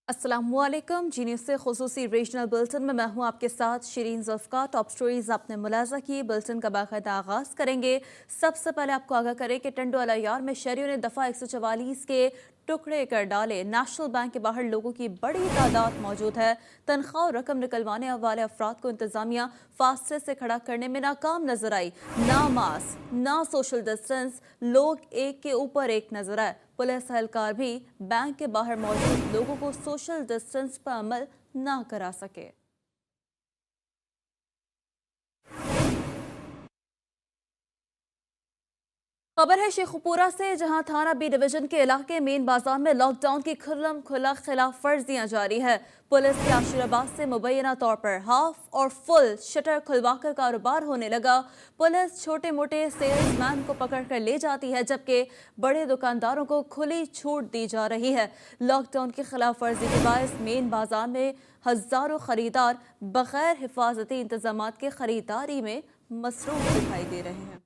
अस्सलामुअलैकुम। जी न्यूज़ से खुसूसी regional bulletin में मैं हूं आपके साथ शिरीन ज़ुल्फ़िकार। टॉप स्टोरीज आपने मुलाज़ा की। बुलेटिन का बाकायदा आगाज़ करेंगे। सबसे पहले आपको आगाह करें कि टंडो अलायार में शहरियों ने दफ़ा 144 के टुकड़े कर डाले। नेशनल बैंक के बाहर लोगों की बड़ी तादाद मौजूद है। तनख्वाह और रकम निकलवाने वाले अफराद को इंतजामिया फासले से खड़ा करने में नाकाम नजर आई। ना मास्क ना सोशल डिस्टेंस, लोग एक के ऊपर एक नजर आए। पुलिस एहलकार भी बैंक के बाहर मौजूद लोगों को सोशल डिस्टेंस पर अमल ना करा सके। खबर है शेखुपुरा से, जहां थाना बी डिवीजन के इलाके मेन बाजार में लॉकडाउन की खुल्लम खुला खिलाफ वर्जियां जारी है। पुलिस के आशीराबाद से मुबैना तौर पर हाफ और फुल शटर खुलवाकर कारोबार होने लगा। पुलिस छोटे मोटे सेल्समैन को पकड़कर ले जाती है, जबकि बड़े दुकानदारों को खुली छूट दी जा रही है। लॉकडाउन की खिलाफ वर्जी के बायस मेन बाजार में हजारों खरीदार बगैर हिफाजती इंतजाम के खरीदारी में मसरूफ दिखाई दे रहे हैं।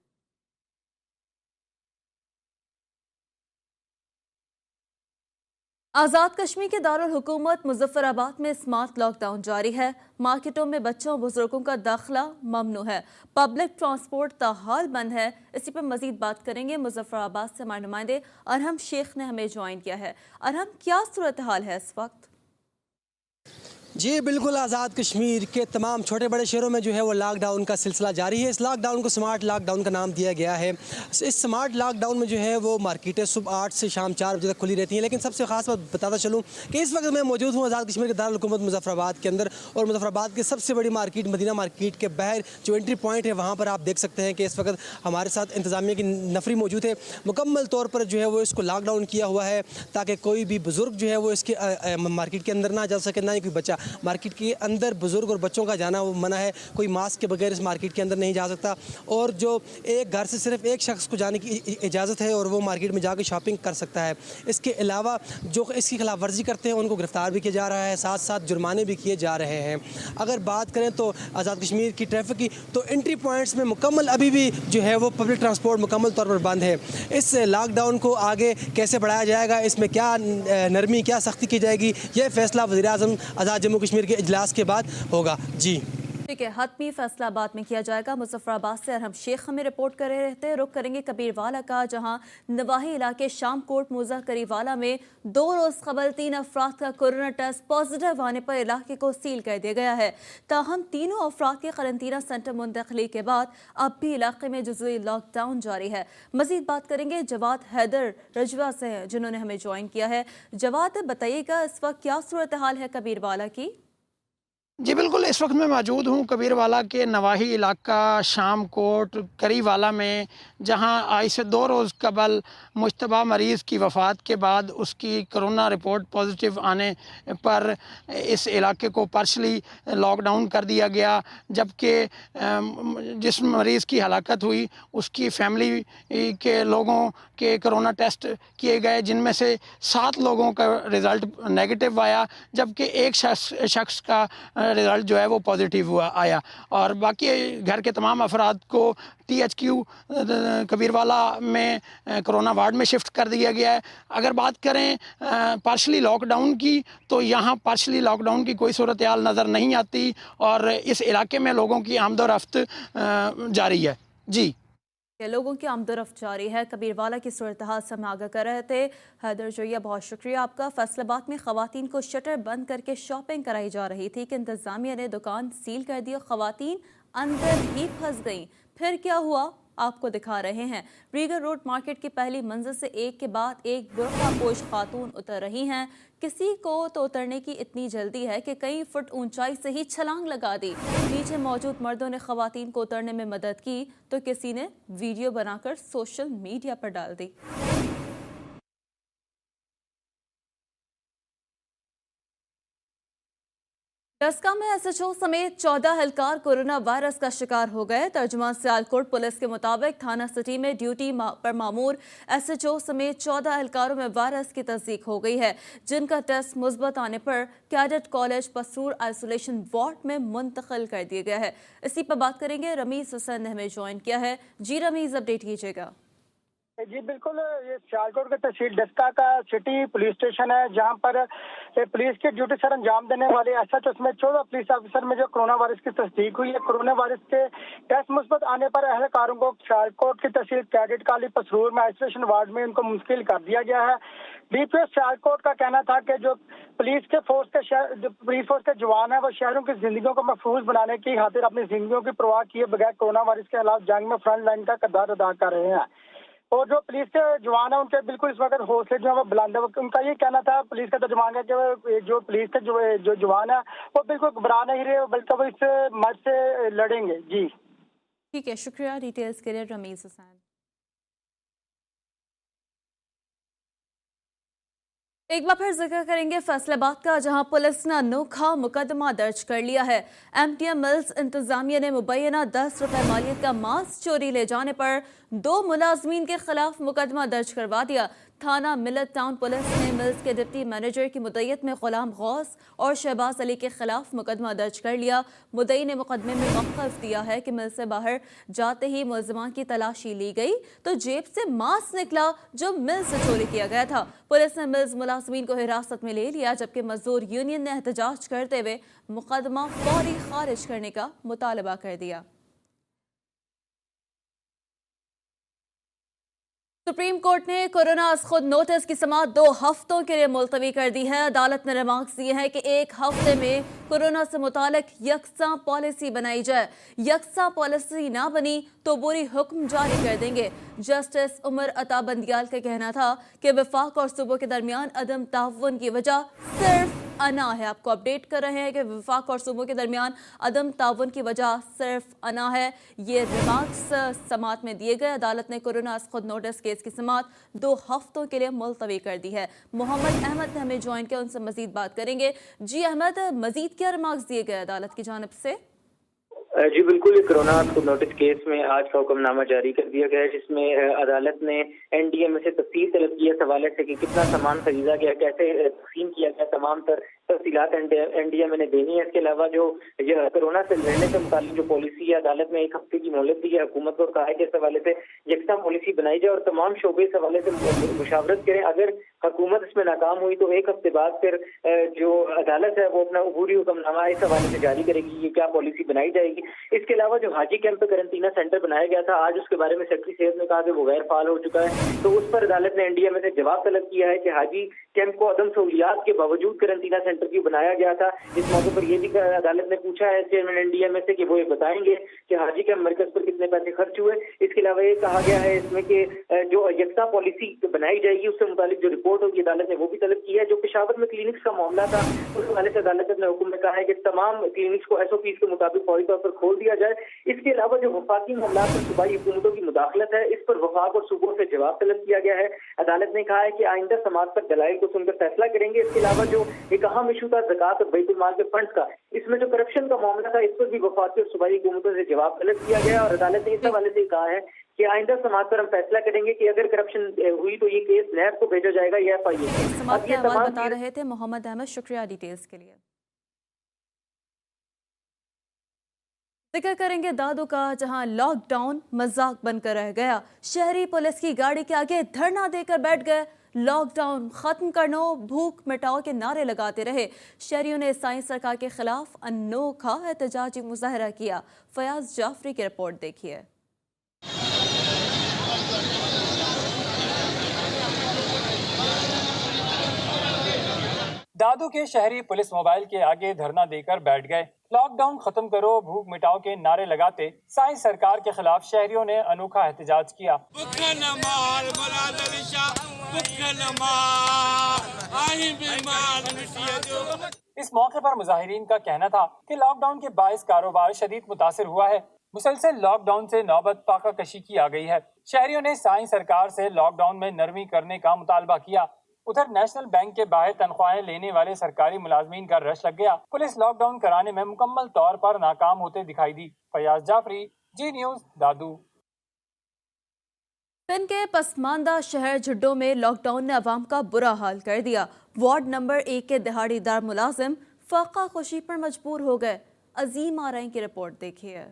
आज़ाद कश्मीर के दारुल हुकूमत मुजफ्फराबाद में स्मार्ट लॉकडाउन जारी है। मार्केटों में बच्चों और बुजुर्गों का दाखिला ममनू है। पब्लिक ट्रांसपोर्ट ताहाल बंद है। इसी पर मजीद बात करेंगे। मुजफ्फराबाद से हमारे नुमाइंदे अरहम शेख ने हमें ज्वाइन किया है। अरहम, क्या सूरत हाल है इस वक्त? जी बिल्कुल, आज़ाद कश्मीर के तमाम छोटे बड़े शहरों में जो है वो लॉकडाउन का सिलसिला जारी है। इस लॉकडाउन को स्मार्ट लॉकडाउन का नाम दिया गया है। इस स्मार्ट लॉकडाउन में जो है वो मार्केटें सुबह 8 से शाम 4 बजे तक खुली रहती हैं। लेकिन सबसे खास बात बताता चलूँ कि इस वक्त मैं मौजूद हूँ आज़ाद कश्मीर के दारुल हुकूमत मुजफ्फराबाद के अंदर, और मुजफ्फराबाद की सबसे बड़ी मार्केट मदीना मार्केट के बाहर जो एंट्री पॉइंट है वहाँ पर आप देख सकते हैं कि इस वक्त हमारे साथ इंतजामिया की नफरी मौजूद है। मुकम्मल तौर पर जो है वो इसको लॉकडाउन किया हुआ है ताकि कोई भी बुज़ुर्ग जो है वो इसके मार्केट के अंदर ना जा सके, ना ही कोई बच्चा। मार्केट के अंदर बुजुर्ग और बच्चों का जाना वो मना है। कोई मास्क के बगैर इस मार्केट के अंदर नहीं जा सकता, और जो एक घर से सिर्फ एक शख्स को जाने की इजाज़त है और वो मार्केट में जाकर शॉपिंग कर सकता है। इसके अलावा जो इसकी खिलाफ वर्जी करते हैं उनको गिरफ्तार भी किया जा रहा है, साथ साथ जुर्माने भी किए जा रहे हैं। अगर बात करें तो आज़ाद कश्मीर की ट्रैफिक की, तो एंट्री पॉइंट्स में मुकम्मल अभी भी जो है वो पब्लिक ट्रांसपोर्ट मुकम्मल तौर पर बंद है। इस लॉकडाउन को आगे कैसे बढ़ाया जाएगा, इसमें क्या नरमी क्या सख्ती की जाएगी, यह फैसला वज़ीर-ए-आज़म आज़ाद जम्मू कश्मीर के इजलास के बाद होगा। जी ठीक है, हतमी फैसलाबाद में किया जाएगा। मुजफ्फराबाद से अरहम शेख हमें रिपोर्ट कर रहे रहते हैं। रुख करेंगे कबीरवाला का, जहां नवाही इलाके शामकोट मोजा करीवाला में 2 रोज कबल 3 अफराद का कोरोना टेस्ट पॉजिटिव आने पर इलाके को सील कर दिया गया है। ताहम तीनों अफराद के करंतना सेंटर मुंतकली के बाद अब भी इलाके में जुज़वी लॉकडाउन जारी है। मजीद बात करेंगे जवाद हैदर रजवा से, जिन्होंने हमें ज्वाइन किया है। जवाद, बताइएगा इस वक्त क्या सूरत हाल है कबीरवाला की? जी बिल्कुल, इस वक्त मैं मौजूद हूँ कबीरवाला के नवाही इलाका शामकोट करीवाला में, जहाँ आज से 2 रोज़ कबल मुश्तबा मरीज़ की वफ़ात के बाद उसकी कोरोना रिपोर्ट पॉजिटिव आने पर इस इलाके को पार्शली लॉकडाउन कर दिया गया। जबकि जिस मरीज़ की हलाकत हुई उसकी फैमिली के लोगों के कोरोना टेस्ट किए गए, जिनमें से 7 लोगों का रिज़ल्ट नेगेटिव आया, जबकि एक शख्स का रिज़ल्ट जो है वो पॉजिटिव हुआ आया। और बाकी घर के तमाम अफराद को THQ कबीरवाला में कोरोना वार्ड में शिफ्ट कर दिया गया है। अगर बात करें पार्शली लॉकडाउन की, तो यहाँ पार्शली लॉकडाउन की कोई सूरत हाल नज़र नहीं आती, और इस इलाके में लोगों की आमदोरफ्त जारी है। जी लोगों की आमदोरफ्त जारी है। कबीरवाला की सूरत हाल से हम आगाह कर रहे थे। हैदर जोया, बहुत शुक्रिया आपका। फैसलाबाद में खवातीन को शटर बंद करके शॉपिंग कराई जा रही थी कि इंतजामिया ने दुकान सील कर दी और खवातीन अंदर ही फंस गईं। फिर क्या हुआ आपको दिखा रहे हैं। रीगर रोड मार्केट की पहली मंजिल से एक के बाद एक बुर्का पोश खातून उतर रही हैं। किसी को तो उतरने की इतनी जल्दी है कि कई फुट ऊंचाई से ही छलांग लगा दी। नीचे मौजूद मर्दों ने खवातीन को उतरने में मदद की तो किसी ने वीडियो बनाकर सोशल मीडिया पर डाल दी। डस्का में SHO समेत 14 एहलकार कोरोना वायरस का शिकार हो गए। तर्जुमान सियालकोट पुलिस के मुताबिक थाना सिटी में ड्यूटी पर मामूर SHO समेत 14 एहलकारों में वायरस की तस्दीक हो गई है, जिनका टेस्ट मुस्बत आने पर cadet college Pasrur isolation ward में मुंतकिल कर दिया गया है। इसी पर बात करेंगे। रमीज हुसैन ने हमें ज्वाइन किया है। जी रमीज, अपडेट कीजिएगा। जी बिल्कुल, ये सियालकोट के तहसील डस्का का सिटी पुलिस स्टेशन है, जहां पर पुलिस की ड्यूटी सर अंजाम देने वाले एसएच उसमें 14 पुलिस ऑफिसर में जो कोरोना वायरस की तस्दीक हुई है। कोरोना वायरस के टेस्ट मुस्बत आने पर अहलकारों को सियालकोट की तहसील कैडेट काली पसरूर में आइसोलेशन वार्ड में उनको मुंतकिल कर दिया गया है। डीपीओ सियालकोट का कहना था कि जो पुलिस फोर्स के जवान है वो शहरों की जिंदगियों को महफूज बनाने की खातिर अपनी जिंदगियों की परवाह किए बगैर कोरोना वायरस के खिलाफ जंग में फ्रंट लाइन का किरदार अदा कर रहे हैं। और जो पुलिस के जवान है उनके बिल्कुल इस वक्त हौसले जो है वो बुलंद है। उनका ये कहना था पुलिस का जवान है कि जो पुलिस के जो जवान है वो बिल्कुल घबरा नहीं रहे, बल्कि वो इस मर्ज से लड़ेंगे। जी ठीक है, शुक्रिया डिटेल्स के लिए रमीज हुसैन। एक बार फिर जिक्र करेंगे फैसलाबाद का, जहां पुलिस ने अनोखा मुकदमा दर्ज कर लिया है। एमटीएम मिल्स इंतजामिया ने मुबैना 10 रुपए मालियत का मांस चोरी ले जाने पर 2 मुलाजमीन के खिलाफ मुकदमा दर्ज करवा दिया। थाना मिलत टाउन पुलिस ने मिल्स के डिप्टी मैनेजर की मुद्दईयत में गुलाम गौस और शहबाज अली के खिलाफ मुकदमा दर्ज कर लिया। मुद्दई ने मुकदमे में मौक़िफ़ दिया है कि मिल से बाहर जाते ही मुलज़िमान की तलाशी ली गई तो जेब से मांस निकला जो मिल से चोरी किया गया था। पुलिस ने मिल्स मुलाजमीन को हिरासत में ले लिया, जबकि मजदूर यूनियन ने एहतजाज करते हुए मुकदमा फौरी खारिज करने का मुतालबा कर दिया। सुप्रीम कोर्ट ने कोरोना अज खुद नोटिस की समाअत 2 हफ्तों के लिए मुलतवी कर दी है। अदालत ने रिमार्क्स दिए हैं कि 1 हफ्ते में कोरोना से मुतालिक यकसा पॉलिसी बनाई जाए। यकसा पॉलिसी ना बनी तो बुरी हुक्म जारी कर देंगे। जस्टिस उमर अता बंदियाल का कहना था कि वफाक और सूबों के दरमियान अदम ताउन की वजह सिर्फ अना है। आपको अपडेट कर रहे हैं कि वफाक और सूबों के दरमियान अदम ताउन की वजह सिर्फ अना है। ये रिमार्क्स समाअत में दिए गए। अदालत ने कोरोना अज खुद नोटिस केस की समाअत 2 हफ्तों के लिए मुलतवी कर दी है। मोहम्मद अहमद ने हमें ज्वाइन किया, उनसे मजीद बात करेंगे। जी अहमद, मजीद क्या रिमार्क्स दिए गए अदालत की जानिब से? जी बिल्कुल, कोरोना नोटिस केस में आज का हुक्मनामा जारी कर दिया गया है, जिसमें अदालत ने एनडीए में से तफसील तलब की है इस हवाले से कि कितना सामान खरीदा गया, कैसे तकसीम किया गया, तमाम तफसीलात एनडीए में ने देनी है। इसके अलावा जो कोरोना से लड़ने से मुतालिक जो पॉलिसी है, अदालत ने 1 हफ्ते की मोहलत दी है हुकूमत को, कहा है कि इस हवाले से यकसा पॉलिसी बनाई जाए और तमाम शोबे इस हवाले से मुशावरत करें। अगर हुकूमत इसमें नाकाम हुई तो 1 हफ्ते बाद फिर जो अदालत है वो अपना अबूरी हुक्मनामा इस हवाले से जारी करेगी, ये क्या पॉलिसी बनाई जाएगी। इसके अलावा जो हाजी कैंप पे करंटीना सेंटर बनाया गया था, आज उसके बारे में सेक्रेटरी सेहत ने कहा कि वो गैर फाल हो चुका है, तो उस पर अदालत ने एनडीए में से जवाब तलब किया है कि हाजी कैंप को अदम सहूलियात के बावजूद करंटीना सेंटर क्यों बनाया गया था। इस मौके पर ये भी अदालत ने पूछा है चेयरमैन एनडीए में से कि वो ये बताएंगे कि हाजी कैंप मरकज पर कितने पैसे खर्च हुए। इसके अलावा ये कहा गया है इसमें कि जो यकसा पॉलिसी बनाई जाएगी उससे मुतालिक जो रिपोर्ट होगी, अदालत ने वो भी तलब की है। जो पेशावर में क्लिनिक्स का मामला था, उस हवाले से अदालत ने हुक्म में कहा है कि तमाम क्लिनिक्स को एसओपी के मुताबिक फौरी तौर पर खोल दिया जाए। इसके अलावा जो वफाकी मामला पर सूबाई हुकूमतों की मुदाखलत है, इस पर वफाक और सूबों से जवाब तलब किया गया है। अदालत ने कहा है कि आइंदा समाज पर दलाइल को सुनकर फैसला करेंगे। इसके अलावा जो एक अहम इशू था ज़कात और बैतुल माल के फंड्स का, इसमें जो करप्शन का मामला था, इस पर भी वफाकी और सूबाई हुकूमतों से जवाब तलब किया गया और अदालत ने इस हवाले से कहा है कि आइंदा समाज पर हम फैसला करेंगे कि अगर करप्शन हुई तो ये केस नैब को भेजा जाएगा या FIA। बता रहे थे मोहम्मद अहमद, शुक्रिया डिटेल्स के लिए। जिक्र करेंगे दादू का, जहां लॉकडाउन मजाक बनकर रह गया। शहरी पुलिस की गाड़ी के आगे धरना देकर बैठ गए। लॉकडाउन खत्म करनो, भूख मिटाओ के नारे लगाते रहे। शहरियों ने साइंस सरकार के खिलाफ अनोखा एहतजाजी मुजाहरा किया। फयाज जाफरी की रिपोर्ट देखिए। दादू के शहरी पुलिस मोबाइल के आगे धरना देकर बैठ गए। लॉकडाउन खत्म करो, भूख मिटाओ के नारे लगाते साइंस सरकार के खिलाफ शहरियों ने अनोखा एहतजाज किया। इस मौके पर मुजाहिरीन का कहना था कि लॉकडाउन के बाइस कारोबार शदीद मुतासिर हुआ है। मुसलसल लॉकडाउन से नौबत फाका कशी की आ गई है। शहरियों ने साइंस सरकार से लॉकडाउन में नरमी करने का मुतालबा किया। उधर नेशनल बैंक के बाहर तनख्वाहें लेने वाले सरकारी मुलाजमीन का रश लग गया। पुलिस लॉकडाउन कराने में मुकम्मल तौर पर नाकाम होते दिखाई दी। फयाज जाफरी, जी न्यूज, दादू। सिंध के पसमानदा शहर झुड्डो में लॉकडाउन ने अवाम का बुरा हाल कर दिया। वार्ड नंबर 1 के दिहाड़ीदार मुलाजिम फाका खुशी पर मजबूर हो गए। अजीम आरई की रिपोर्ट देखिए।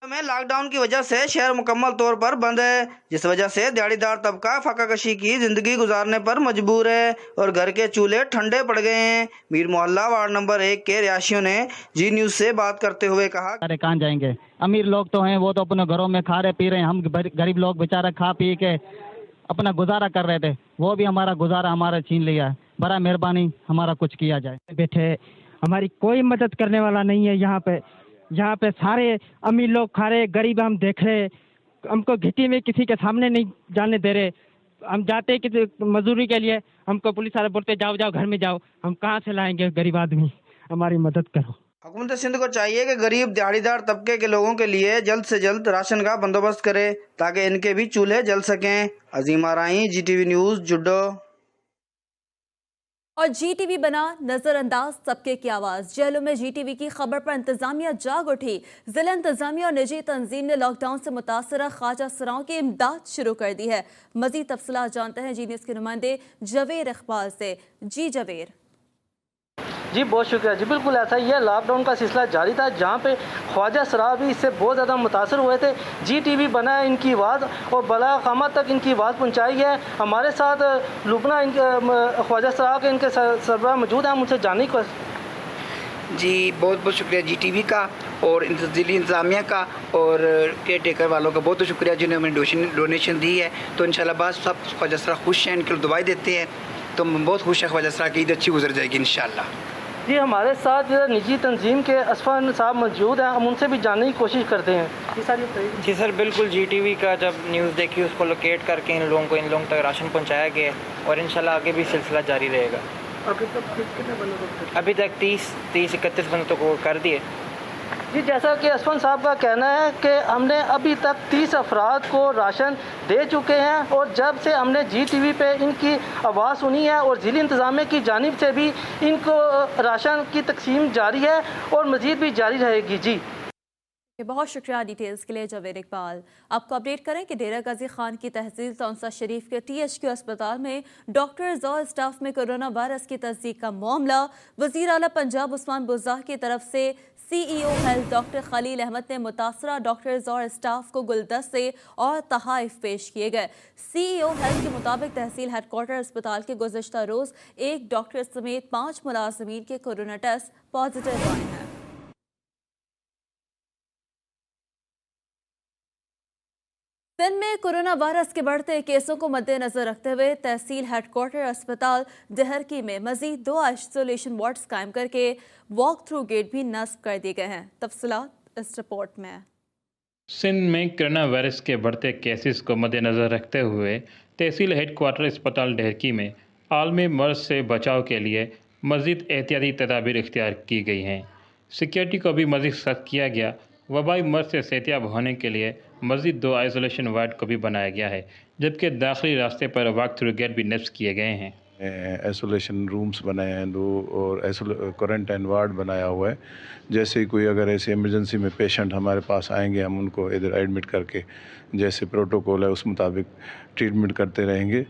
में लॉकडाउन की वजह से शहर मुकम्मल तौर पर बंद है, जिस वजह से दिहाड़ीदार तबका फाका कशी की जिंदगी गुजारने पर मजबूर है और घर के चूल्हे ठंडे पड़ गए हैं। मीर मोहल्ला वार्ड नंबर 1 के रिहायशियों ने जी न्यूज़ से बात करते हुए कहा, अरे कहाँ जाएंगे, अमीर लोग तो हैं वो तो अपने घरों में खा रहे पी रहे हैं, हम गरीब लोग बेचारा खा पी के अपना गुजारा कर रहे थे, वो भी हमारा गुजारा हमारा छीन लिया है। बड़ा मेहरबानी हमारा कुछ किया जाए। बैठे हमारी कोई मदद करने वाला नहीं है। यहाँ पे सारे अमीर लोग खा रहे, गरीब हम देख रहे, हमको घिट्टी में किसी के सामने नहीं जाने दे रहे। हम जाते कि मजदूरी के लिए, हमको पुलिस वाले बोलते जाओ घर में जाओ, हम कहाँ से लाएंगे गरीब आदमी, हमारी मदद करो। हुकूमत सिंध को चाहिए कि गरीब दिहाड़ीदार तबके के लोगों के लिए जल्द से जल्द राशन का बंदोबस्त करे ताकि इनके भी चूल्हे जल सकें। अजीम आराई, GTV न्यूज़, जुड्डो। और GTV बना नजरअंदाज तबके की आवाज। जेलों में GTV की खबर पर इंतजामिया जाग उठी। जिला इंतजामिया और निजी तंजीम ने लॉकडाउन से मुतासरा ख्वाजा सराओं की इमदाद शुरू कर दी है। मजीद तफसीलात जानते हैं जी न्यूज़ के नुमाइंदे जवेर इकबाल से। जी जवेर। जी बहुत शुक्रिया। जी बिल्कुल ऐसा ही है, लॉकडाउन का सिलसिला जारी था जहाँ पे ख्वाजा सरा भी इससे बहुत ज़्यादा मुतासर हुए थे। GTV बना है इनकी आवाज़ और बला क़ामत तक इनकी आवाज़ पहुँचाई है। हमारे साथ लुबना ख्वाजा सरा के इनके सरबराह मौजूद हैं, हम उनसे जानने की जी बहुत बहुत शुक्रिया GTV का और ज़िली इंतज़ामिया का और केयर टेकर वालों का बहुत बहुत शुक्रिया जिन्होंने हमें डोनेशन दी है। तो इंशाल्लाह बस सब ख्वाजा सरा खुश हैं, इनके लिए दुआएं देते हैं। तो हम बहुत खुश हैं ख्वाजा सरा की ईद अच्छी गुजर जाएगी इंशाल्लाह। जी हमारे साथ निजी तंजीम के असफान साहब मौजूद हैं, हम उनसे भी जानने की कोशिश करते हैं। जी सर बिल्कुल, GTV का जब न्यूज़ देखी उसको लोकेट करके इन लोगों तक राशन पहुंचाया गया और इंशाल्लाह आगे भी सिलसिला जारी रहेगा। अभी तक 30-31 बंदों को कर दिए। जी जैसा कि असफान साहब का कहना है कि हमने अभी तक 30 अफराद को राशन दे चुके हैं और जब से हमने GTV पे इनकी आवाज़ सुनी है और ज़िली इंतज़ामिया की जानिब से भी इनको राशन की तकसीम जारी है और मज़ीद भी जारी रहेगी। जी बहुत शुक्रिया डिटेल्स के लिए जवेर इकबाल। आपको अपडेट करें कि डेरा गाजी खान की तहसील तौंसा शरीफ के THQ अस्पताल में डॉक्टर्स और स्टाफ में कोरोना वायरस की तस्दीक का मामला वज़ीर आला पंजाब उस्मान बुज़दाह की तरफ से CEO health doctor Khalil Ahmed ने मुतासरा डॉक्टर्स और स्टाफ को गुलदस्ते और तहाइफ पेश किए गए। CEO हेल्थ के मुताबिक तहसील हेडक्वार्टर अस्पताल के गुज़श्ता रोज़ एक डॉक्टर समेत 5 मुलाजमीन के कोरोना टेस्ट पॉजिटिव आए हैं। सिंध में कोरोना वायरस के बढ़ते केसों को मद्देनजर रखते हुए तहसील हेडक्वार्टर अस्पताल देहरकी में मजीद 2 आइसोलेशन वार्ड्स कायम करके वॉक थ्रू गेट भी नस्ब कर दिए गए हैं। तफसीलात इस रिपोर्ट में। सिंध में कोरोना वायरस के बढ़ते केसेस को मद्देनजर रखते हुए तहसील हेडक्वार्टर अस्पताल देहरकी में आलमी मर्ज से बचाव के लिए मजीद एहतियाती तदाबीर इख्तियार की गई हैं। सिक्योरिटी को भी मजीद सख्त किया गया। वबाई मर्ज से सेहतियाब होने के लिए मज़ीद 2 आइसोलेशन वार्ड को भी बनाया गया है, जबकि दाखिली रास्ते पर वॉक थ्रू गेट भी नस्ब किए गए हैं। आइसोलेशन रूम्स बनाए हैं 2 और क्वारंटाइन वार्ड बनाया हुआ है। जैसे कोई अगर ऐसे इमरजेंसी में पेशेंट हमारे पास आएंगे, हम उनको इधर एडमिट करके जैसे प्रोटोकॉल है उस मुताबिक ट्रीटमेंट करते रहेंगे।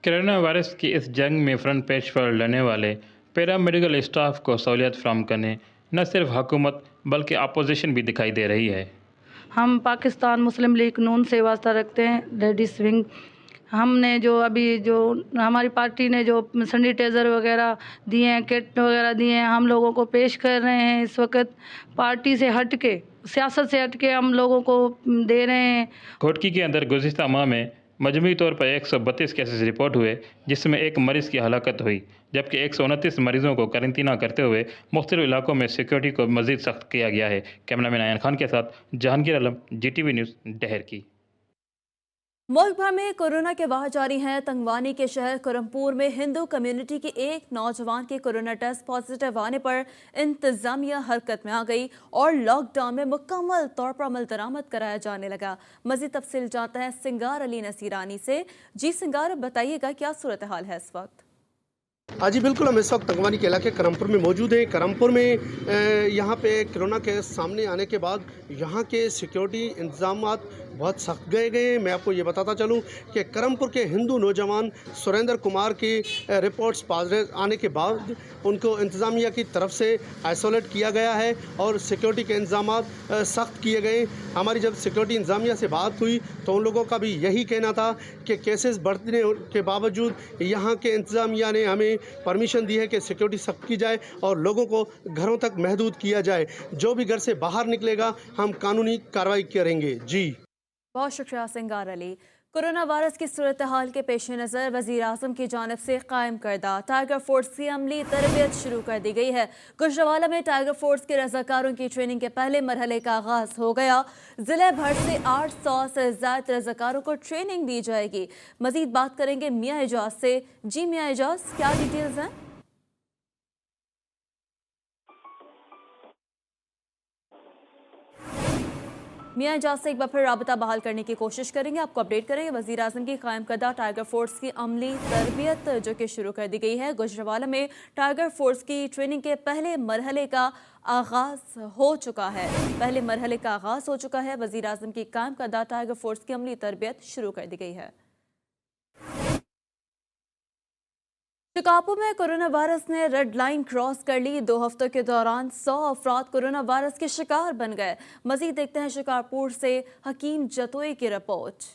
कोरोना वायरस की इस जंग में फ्रंट पेज पर लड़ने वाले पैरामेडिकल स्टाफ को सहूलियत फराहम करने न सिर्फ हुकूमत बल्कि अपोजिशन भी दिखाई दे रही है। हम पाकिस्तान मुस्लिम लीग नून से वास्ता रखते हैं, लेडीज़ विंग। हमने जो हमारी पार्टी ने जो सैनिटाइज़र वगैरह दिए हैं, किट वगैरह दिए हैं, हम लोगों को पेश कर रहे हैं। इस वक्त पार्टी से हट के, सियासत से हट के हम लोगों को दे रहे हैं। घोटकी के अंदर गुज़िश्ता माह में मजमूई तौर पर 132 केसेस रिपोर्ट हुए, जिसमें एक मरीज़ की हलाकत हुई, जबकि 129 मरीज़ों को क्वारंटीना करते हुए मुख्तलिफ इलाकों में सिक्योरिटी को मज़ीद सख्त किया गया है। कैमरामैन आयन खान के साथ जहांगीर आलम, GTV न्यूज़, देहरकी। मुल्क भर में कोरोना के वाह जारी हैं। तंगवानी के शहर करमपुर में हिंदू कम्युनिटी के एक नौजवान के कोरोना टेस्ट पॉजिटिव आने पर इंतजामिया हरकत में आ गई और लॉकडाउन में मुकम्मल तौर पर अमल दरामद कराया जाने लगा। मज़ीद तफसील जानते हैं सिंगार अली नसीरानी से। जी सिंगार, बताइएगा क्या सूरत हाल है इस वक्त? जी बिल्कुल, हम इस वक्त तंगवानी के इलाके करमपुर में मौजूद हैं। करमपुर में यहाँ पे कोरोना के सामने आने के बाद यहाँ के सिक्योरिटी इंतजामात बहुत सख्त गए हैं। मैं आपको ये बताता चलूं कि करमपुर के हिंदू नौजवान सुरेंद्र कुमार की रिपोर्ट्स पॉजिटिव आने के बाद उनको इंतज़ामिया की तरफ से आइसोलेट किया गया है और सिक्योरिटी के इंतजाम सख्त किए गए। हमारी जब सिक्योरिटी इंतज़ामिया से बात हुई तो उन लोगों का भी यही कहना था कि केसेस बढ़ने के बावजूद यहाँ के इंतज़ामिया ने हमें परमिशन दी है कि सिक्योरिटी सख्त की जाए और लोगों को घरों तक महदूद किया जाए। जो भी घर से बाहर निकलेगा हम कानूनी कार्रवाई करेंगे। जी बहुत शुक्रिया सिंगार अली। कोरोना वायरस की सूरत हाल के पेश नज़र वज़ीर आज़म की जानिब से कायम करदा टाइगर फोर्स की अमली तरबियत शुरू कर दी गई है। गुजरावाला में टाइगर फोर्स के रज़ाकारों की ट्रेनिंग के पहले मरहले का आगाज़ हो गया। ज़िले भर से 800 से ज़ायद रज़ाकारों को ट्रेनिंग दी जाएगी। मज़ीद बात करेंगे मियाँ एजाज से। जी मियाँ एजाज, क्या डिटेल्स हैं? मियाँ एजाज से एक बार फिर राबता बहाल करने की कोशिश करेंगे, आपको अपडेट करेंगे। वज़ीर आज़म की कायम करदा टाइगर फोर्स की अमली तरबियत जो कि शुरू कर दी गई है। गुजरावाला में टाइगर फोर्स की ट्रेनिंग के पहले मरहले का आगाज़ हो चुका है। वज़ीर आज़म की कायम करदा टाइगर फोर्स की अमली तरबियत शुरू कर दी गई है। शिकागो में कोरोना वायरस ने रेड लाइन क्रॉस कर ली। 2 हफ्तों के दौरान 100 अफराद कोरोना वायरस के शिकार बन गए। मजीद देखते हैं शिकारपुर से हकीम जतोई की रिपोर्ट।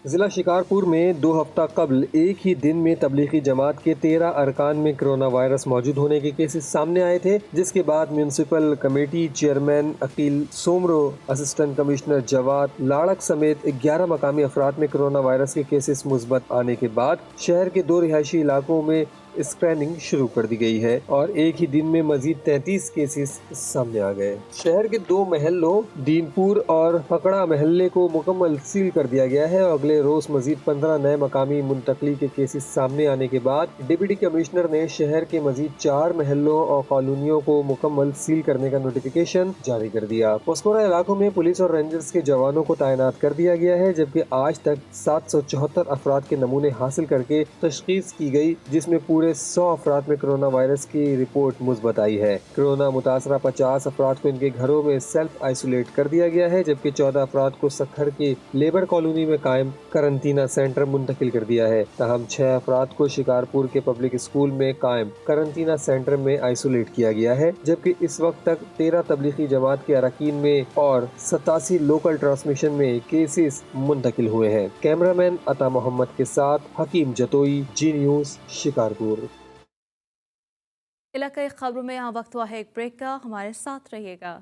जिला शिकारपुर में 2 हफ्ता कबल एक ही दिन में तबलीगी जमात के 13 अरकान में कोरोना वायरस मौजूद होने के केसेस सामने आए थे, जिसके बाद municipal committee chairman Aqeel Soomro, assistant commissioner Jawad लाड़क समेत 11 मकामी अफराद में कोरोना वायरस के केसेस मुस्बत आने के बाद शहर के 2 रिहायशी इलाकों में स्क्रैनिंग शुरू कर दी गई है और एक ही दिन में मजीद 33 केसेस सामने आ गए। शहर के 2 महलों दीनपुर और पकड़ा महल्ले को मुकम्मल सील कर दिया गया है और अगले रोज मजीद 15 नए मकामी मुंतकली के केसेस सामने आने के बाद डिप्टी कमिश्नर ने शहर के मजीद 4 महलों और कॉलोनियों को मुकम्मल सील करने का नोटिफिकेशन जारी कर दिया। मस्कुरा इलाकों में पुलिस और रेंजर्स के जवानों को तैनात कर दिया गया है, जबकि आज तक 774 अफराद के नमूने हासिल करके तशखीस की गई, जिसमें पूरे 100 अफराद में कोरोना वायरस की रिपोर्ट मुस्बत आई है। कोरोना मुतासरा 50 अफराद को इनके घरों में सेल्फ आइसोलेट कर दिया गया है, जबकि 14 अफराद को सखर के लेबर कॉलोनी में कायम करंटीना सेंटर मुंतकिल कर दिया है। तहम 6 अफराद को शिकारपुर के पब्लिक स्कूल में कायम करंटीना सेंटर में आइसोलेट किया गया है, जबकि इस वक्त तक 13 तबलीगी जमात के अरकान में और 87 लोकल ट्रांसमिशन में केसेस मुंतकिल हुए हैं। कैमरामैन अता मोहम्मद के साथ हकीम जतोई, जी न्यूज़, शिकारपुर। इलाकाई खबरों में यहाँ वक्त हुआ है एक ब्रेक का, हमारे साथ रहिएगा।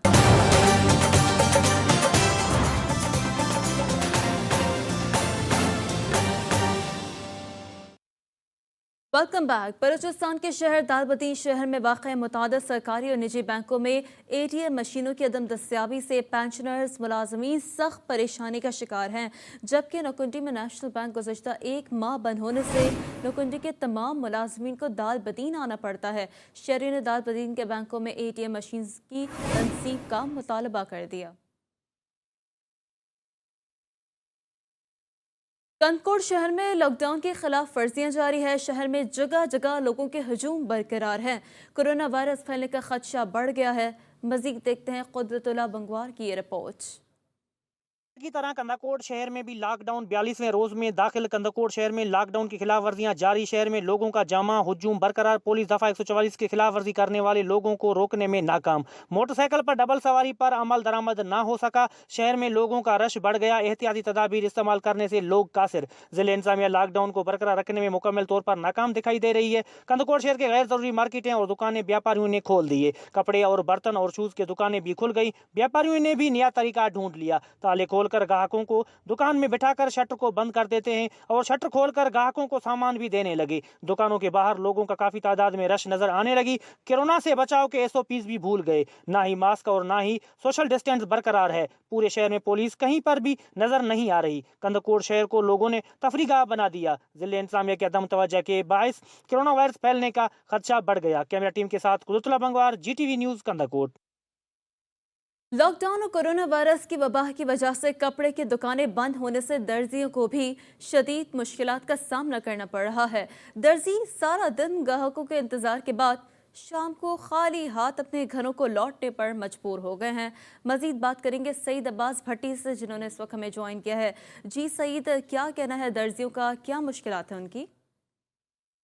Welcome back. बलूचिस्तान के शहर दालबदीन शहर में वाक़ मुतादिद सरकारी और निजी बैंकों में ATM मशीनों की अदम दस्तियाबी से पेंशनर्स मुलाजमीन सख्त परेशानी का शिकार हैं, जबकि नकुंडी में नेशनल बैंक गुज़श्ता 1 माह बंद होने से नकुंडी के तमाम मुलाजमीन को दालबदीन आना पड़ता है। शहरियों ने दालबदीन के बैंकों में ATM मशीन की तनसीब का मुतालबा कर दिया। कंदकोट शहर में लॉकडाउन की खिलाफ वर्जियां जारी है। शहर में जगह जगह लोगों के हजूम बरकरार हैं। कोरोना वायरस फैलने का खदशा बढ़ गया है। मजीद देखते हैं कुदरतुल्लाह बंगवार की ये रिपोर्ट। की तरह कंदकोट शहर में भी लॉकडाउन 42वें रोज में दाखिल। कंदकोट शहर में लॉकडाउन की खिलाफ वर्जियां जारी। शहर में लोगों का जामा हुजूम बरकरार। पुलिस दफा 144 की खिलाफ वर्जी करने वाले लोगों को रोकने में नाकाम। मोटरसाइकिल पर डबल सवारी पर अमल दरामद ना हो सका। शहर में लोगों का रश बढ़ गया। एहतियाती तदाबीर इस्तेमाल करने से लोग कासिर। जिले इंतजामिया लॉकडाउन को बरकरार रखने में मुकम्मल तौर पर नाकाम दिखाई दे रही है। कंदकोट शहर के गैर जरूरी मार्केटें और दुकानें व्यापारियों ने खोल दिए। कपड़े और बर्तन और शूज की दुकानें भी खुल गई। व्यापारियों ने भी नया तरीका ढूंढ लिया। ताले खोलकर ग्राहकों को दुकान में बिठाकर शटर को बंद कर देते हैं और शटर खोलकर ग्राहकों को सामान भी देने लगे। दुकानों के बाहर लोगों का काफी तादाद में रश नजर आने लगी। कोरोना से बचाव के SOPs भी भूल गए। ना ही मास्क और ना ही सोशल डिस्टेंस बरकरार है। पूरे शहर में पुलिस कहीं पर भी नजर नहीं आ रही। कंदकोट शहर को लोगों ने तफरीगाह बना दिया। जिले इंतजामिया के अदम तवज्जो के बायस कोरोना वायरस फैलने का खदशा बढ़ गया। कैमरा टीम के साथ Qudratullah Bangwar, GTV news, Kandhkot. Lockdown और कोरोना वायरस की वबाह की वजह से कपड़े की दुकानें बंद होने से दर्जियों को भी शदीद मुश्किलात का सामना करना पड़ रहा है। दर्जी सारा दिन ग्राहकों के इंतजार के बाद شام کو خالی ہاتھ اپنے گھروں کو لوٹنے پر مجبور ہو گئے ہیں۔ مزید بات کریں گے سعید عباس بھٹی سے، جنہوں نے اس وقت ہمیں جوائن کیا ہے۔ جی سعید، کیا کہنا ہے درزیوں کا، کیا مشکلات ہیں ان کی؟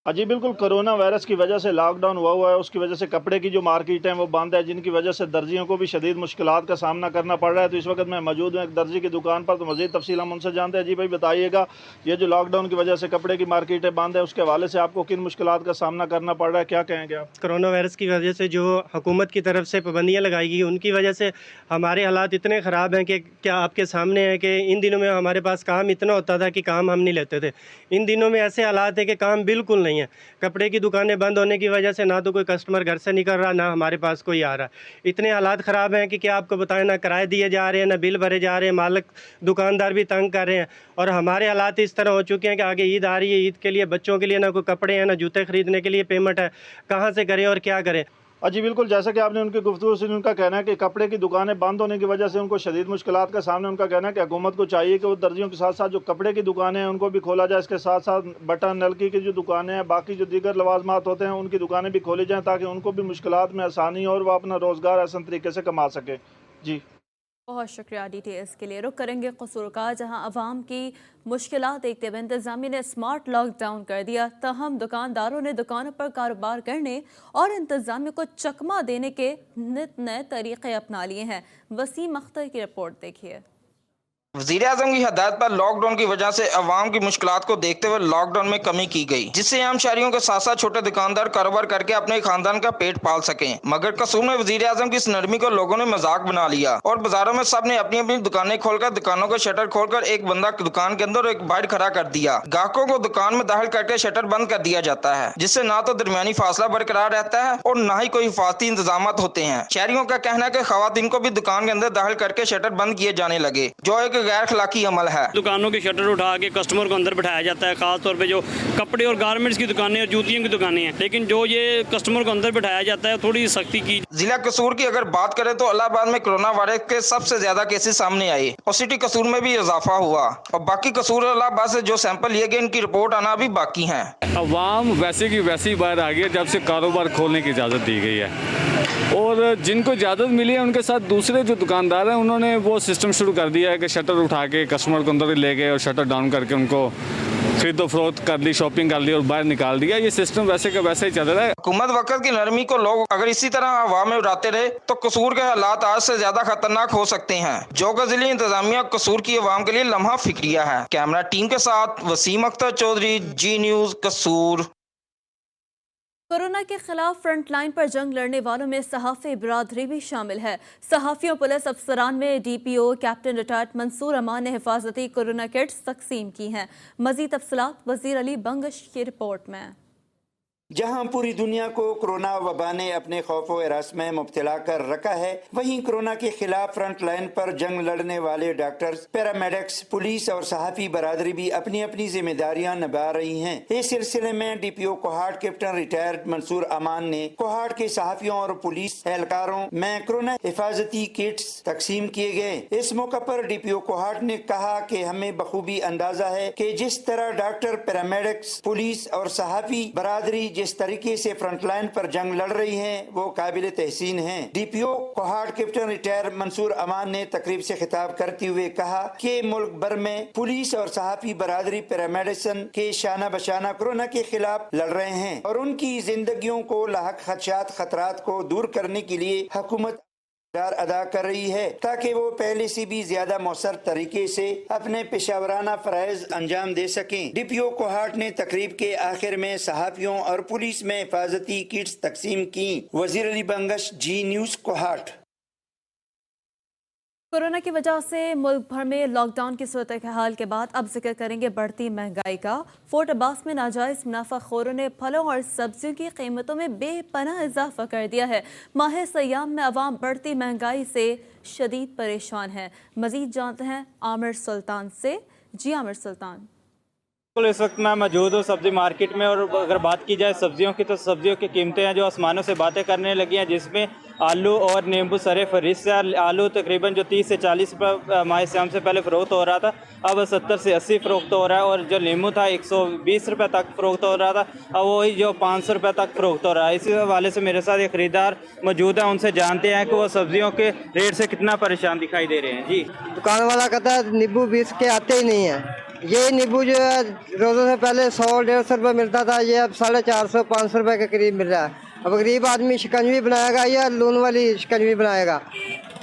جی بالکل، کرونا وائرس کی وجہ سے لاک ڈاؤن ہوا ہے، اس کی وجہ سے کپڑے کی جو مارکیٹ ہیں وہ بند ہے، جن کی وجہ سے درزیوں کو بھی شدید مشکلات کا سامنا کرنا پڑ رہا ہے۔ تو اس وقت میں موجود ہوں ایک درزی کی دکان پر، تو مزید تفصیل ہم ان سے جانتے ہیں۔ جی بھائی بتائیے گا، یہ جو لاک ڈاؤن کی وجہ سے کپڑے کی مارکیٹیں بند ہے، اس کے حوالے سے آپ کو کن مشکلات کا سامنا کرنا پڑ رہا ہے، کیا کہیں گے آپ؟ کرونا وائرس کی وجہ سے جو حکومت کی طرف سے پابندیاں لگائی گئی، ان کی وجہ سے ہمارے حالات اتنے خراب ہیں کہ کیا آپ کے سامنے ہے کہ ان دنوں میں ہمارے پاس کام اتنا ہوتا تھا کہ کام ہم نہیں لیتے تھے۔ ان دنوں میں ایسے حالات ہیں کہ کام بالکل نہیں ہے۔ کپڑے کی دکانیں بند ہونے کی وجہ سے نہ تو کوئی کسٹمر گھر سے نکل رہا، نہ ہمارے پاس کوئی آ رہا۔ اتنے حالات خراب ہیں کہ کیا آپ کو بتائیں، نہ کرائے دیے جا رہے ہیں، نہ بل بھرے جا رہے ہیں، مالک دکاندار بھی تنگ کر رہے ہیں، اور ہمارے حالات اس طرح ہو چکے ہیں کہ آگے عید آ رہی ہے، عید کے لیے بچوں کے لیے نہ کوئی کپڑے ہیں، نہ جوتے خریدنے کے لیے پیمنٹ ہے، کہاں سے کریں اور کیا کریں۔ جی بالکل، جیسا کہ آپ نے ان کی گفتگو سے ان کا کہنا ہے کہ کپڑے کی دکانیں بند ہونے کی وجہ سے ان کو شدید مشکلات کا سامنا، ان کا کہنا ہے کہ حکومت کو چاہیے کہ وہ درزیوں کے ساتھ ساتھ جو کپڑے کی دکانیں ہیں ان کو بھی کھولا جائے، اس کے ساتھ ساتھ بٹن نلکی کی جو دکانیں ہیں، باقی جو دیگر لوازمات ہوتے ہیں ان کی دکانیں بھی کھولی جائیں تاکہ ان کو بھی مشکلات میں آسانی اور وہ اپنا روزگار آسان طریقے سے کما سکیں۔ جی بہت شکریہ ڈیٹیلز کے لیے۔ رخ کریں گے قصور کا، جہاں عوام کی مشکلات دیکھتے ہوئے انتظامیہ نے اسمارٹ لاک ڈاؤن کر دیا، تاہم دکانداروں نے دکانوں پر کاروبار کرنے اور انتظامیہ کو چکمہ دینے کے نت نئے طریقے اپنا لیے ہیں۔ وسیم اختر کی رپورٹ دیکھیے۔ وزیراعظم کی ہدایت پر لاک ڈاؤن کی وجہ سے عوام کی مشکلات کو دیکھتے ہوئے لاک ڈاؤن میں کمی کی گئی، جس سے عام شہریوں کے ساتھ ساتھ چھوٹے دکاندار کاروبار کر کے اپنے خاندان کا پیٹ پال سکیں۔ مگر قصور میں وزیراعظم کی اس نرمی کو لوگوں نے مذاق بنا لیا اور بازاروں میں سب نے اپنی اپنی دکانیں کھول کر دکانوں کو شٹر کھول کر ایک بندہ دکان کے اندر اور ایک باہر کھڑا کر دیا۔ گاہکوں کو دکان میں داخل کر کے شٹر بند کر دیا جاتا ہے، جس سے نہ تو درمیانی فاصلہ برقرار رہتا ہے اور نہ ہی کوئی حفاظتی انتظامات ہوتے ہیں۔ شہریوں کا کہنا ہے کہ خواتین کو بھی دکان کے اندر داخل کر کے شٹر بند کیے جانے لگے، جو ایک غیر اخلاقی عمل ہے۔ دکانوں کے شٹر اٹھا کے کسٹمر کو اندر بٹھایا جاتا ہے، خاص طور پہ جو کپڑے اور گارمنٹس کی دکانیں اور جوتیوں کی دکانیں ہیں، لیکن جو یہ کسٹمر کو اندر بٹھایا جاتا ہے تھوڑی سختی کی۔ ضلع قصور کی اگر بات کریں تو الہ آباد میں کرونا وائرس کے سب سے زیادہ کیسز سامنے آئے اور سٹی قصور میں بھی اضافہ ہوا، اور باقی قصور الہ آباد سے جو سیمپل لیے گئے ان کی رپورٹ آنا ابھی باقی ہیں۔ عوام ویسے کی ویسی باہر آ گئی جب سے کاروبار کھولنے کی اجازت دی گئی ہے، اور جن کو اجازت ملی ہے ان کے ساتھ دوسرے جو دکاندار ہیں انہوں نے وہ سسٹم شروع کر دیا ہے کہ شٹر اٹھا کے کسٹمر کو اندر لے گئے اور شٹر ڈاؤن کر کے ان کو خرید و فروخت کر لی، شاپنگ کر لی اور باہر نکال دیا۔ یہ سسٹم ویسے کا ویسے ہی چل رہا ہے۔ حکومت وقت کی نرمی کو لوگ اگر اسی طرح ہوا میں اڑاتے رہے تو قصور کے حالات آج سے زیادہ خطرناک ہو سکتے ہیں، جو کہ ضلعی انتظامیہ قصور کی عوام کے لیے لمحہ فکریہ ہے۔ کیمرہ ٹیم کے ساتھ وسیم اختر چودھری، جی نیوز قصور۔ کورونا کے خلاف فرنٹ لائن پر جنگ لڑنے والوں میں صحافی برادری بھی شامل ہے۔ صحافیوں پولیس افسران میں ڈی پی او کیپٹن ریٹائرڈ منصور امان نے حفاظتی کورونا کٹس تقسیم کی ہیں۔ مزید تفصیلات وزیر علی بنگش کی رپورٹ میں۔ جہاں پوری دنیا کو کرونا وبا نے اپنے خوف و ہراس میں مبتلا کر رکھا ہے، وہیں کرونا کے خلاف فرنٹ لائن پر جنگ لڑنے والے ڈاکٹرز، پیرامیڈکس، پولیس اور صحافی برادری بھی اپنی اپنی ذمہ داریاں نبھا رہی ہیں۔ اس سلسلے میں ڈی پی او کوہاٹ کیپٹن ریٹائرڈ منصور امان نے کوہاٹ کے صحافیوں اور پولیس اہلکاروں میں کرونا حفاظتی کٹس تقسیم کیے گئے۔ اس موقع پر ڈی پی او کوہاٹ نے کہا کہ ہمیں بخوبی اندازہ ہے کہ جس طرح ڈاکٹر، پیرامیڈکس، پولیس اور صحافی برادری جس طریقے سے فرنٹ لائن پر جنگ لڑ رہی ہیں وہ قابل تحسین ہیں۔ ڈی پی او کوہاٹ کیپٹن ریٹائر منصور امان نے تقریب سے خطاب کرتے ہوئے کہا کہ ملک بھر میں پولیس اور صحافی برادری پیرامیڈیسن کے شانہ بشانہ کورونا کے خلاف لڑ رہے ہیں اور ان کی زندگیوں کو لاحق خدشات، خطرات کو دور کرنے کے لیے حکومت ادا کر رہی ہے تاکہ وہ پہلے سے بھی زیادہ مؤثر طریقے سے اپنے پیشہ ورانہ فرائض انجام دے سکیں۔ ڈی پی او کوہاٹ نے تقریب کے آخر میں صحافیوں اور پولیس میں حفاظتی کٹس تقسیم کی۔ وزیر علی بنگش، جی نیوز کوہاٹ۔ کورونا کی وجہ سے ملک بھر میں لاک ڈاؤن کی صورتحال کے بعد اب ذکر کریں گے بڑھتی مہنگائی کا۔ فورٹ عباس میں ناجائز منافع خوروں نے پھلوں اور سبزیوں کی قیمتوں میں بے پناہ اضافہ کر دیا ہے۔ ماہ سیام میں عوام بڑھتی مہنگائی سے شدید پریشان ہے۔ مزید جانتے ہیں عامر سلطان سے۔ جی عامر سلطان۔ इस वक्त मैं मौजूद हूँ सब्जी मार्केट में, और अगर बात की जाए सब्जियों की तो सब्जियों की कीमतें हैं जो आसमानों से बातें करने लगी हैं, जिसमें आलू और नींबू सरे फहरिस्त है। आलू तकरीबन जो 30 से 40 रुपये माह सियाम से पहले फ़रोख्त हो रहा था, अब 70 से 80 फ़रोख्त हो रहा है, और जो नींबू था 120 रुपये तक फ़रोख्त हो रहा था, अब वही जो 500 रुपये तक फ़रोख्त हो रहा है। इसी हवाले से मेरे साथ एक ख़रीदार मौजूद है, उनसे जानते हैं कि वो सब्जियों के रेट से कितना परेशान दिखाई दे रहे हैं। जी, दुकान वाला कहता है नींबू 20 के आते ही नहीं है। ये नींबू जो है रोज़ों से पहले 100-150 रुपये मिलता था, ये अब 450-500 रुपये के करीब मिल रहा है। अब गरीब आदमी शिकंजवी बनाएगा या लून वाली शिकंजवी बनाएगा,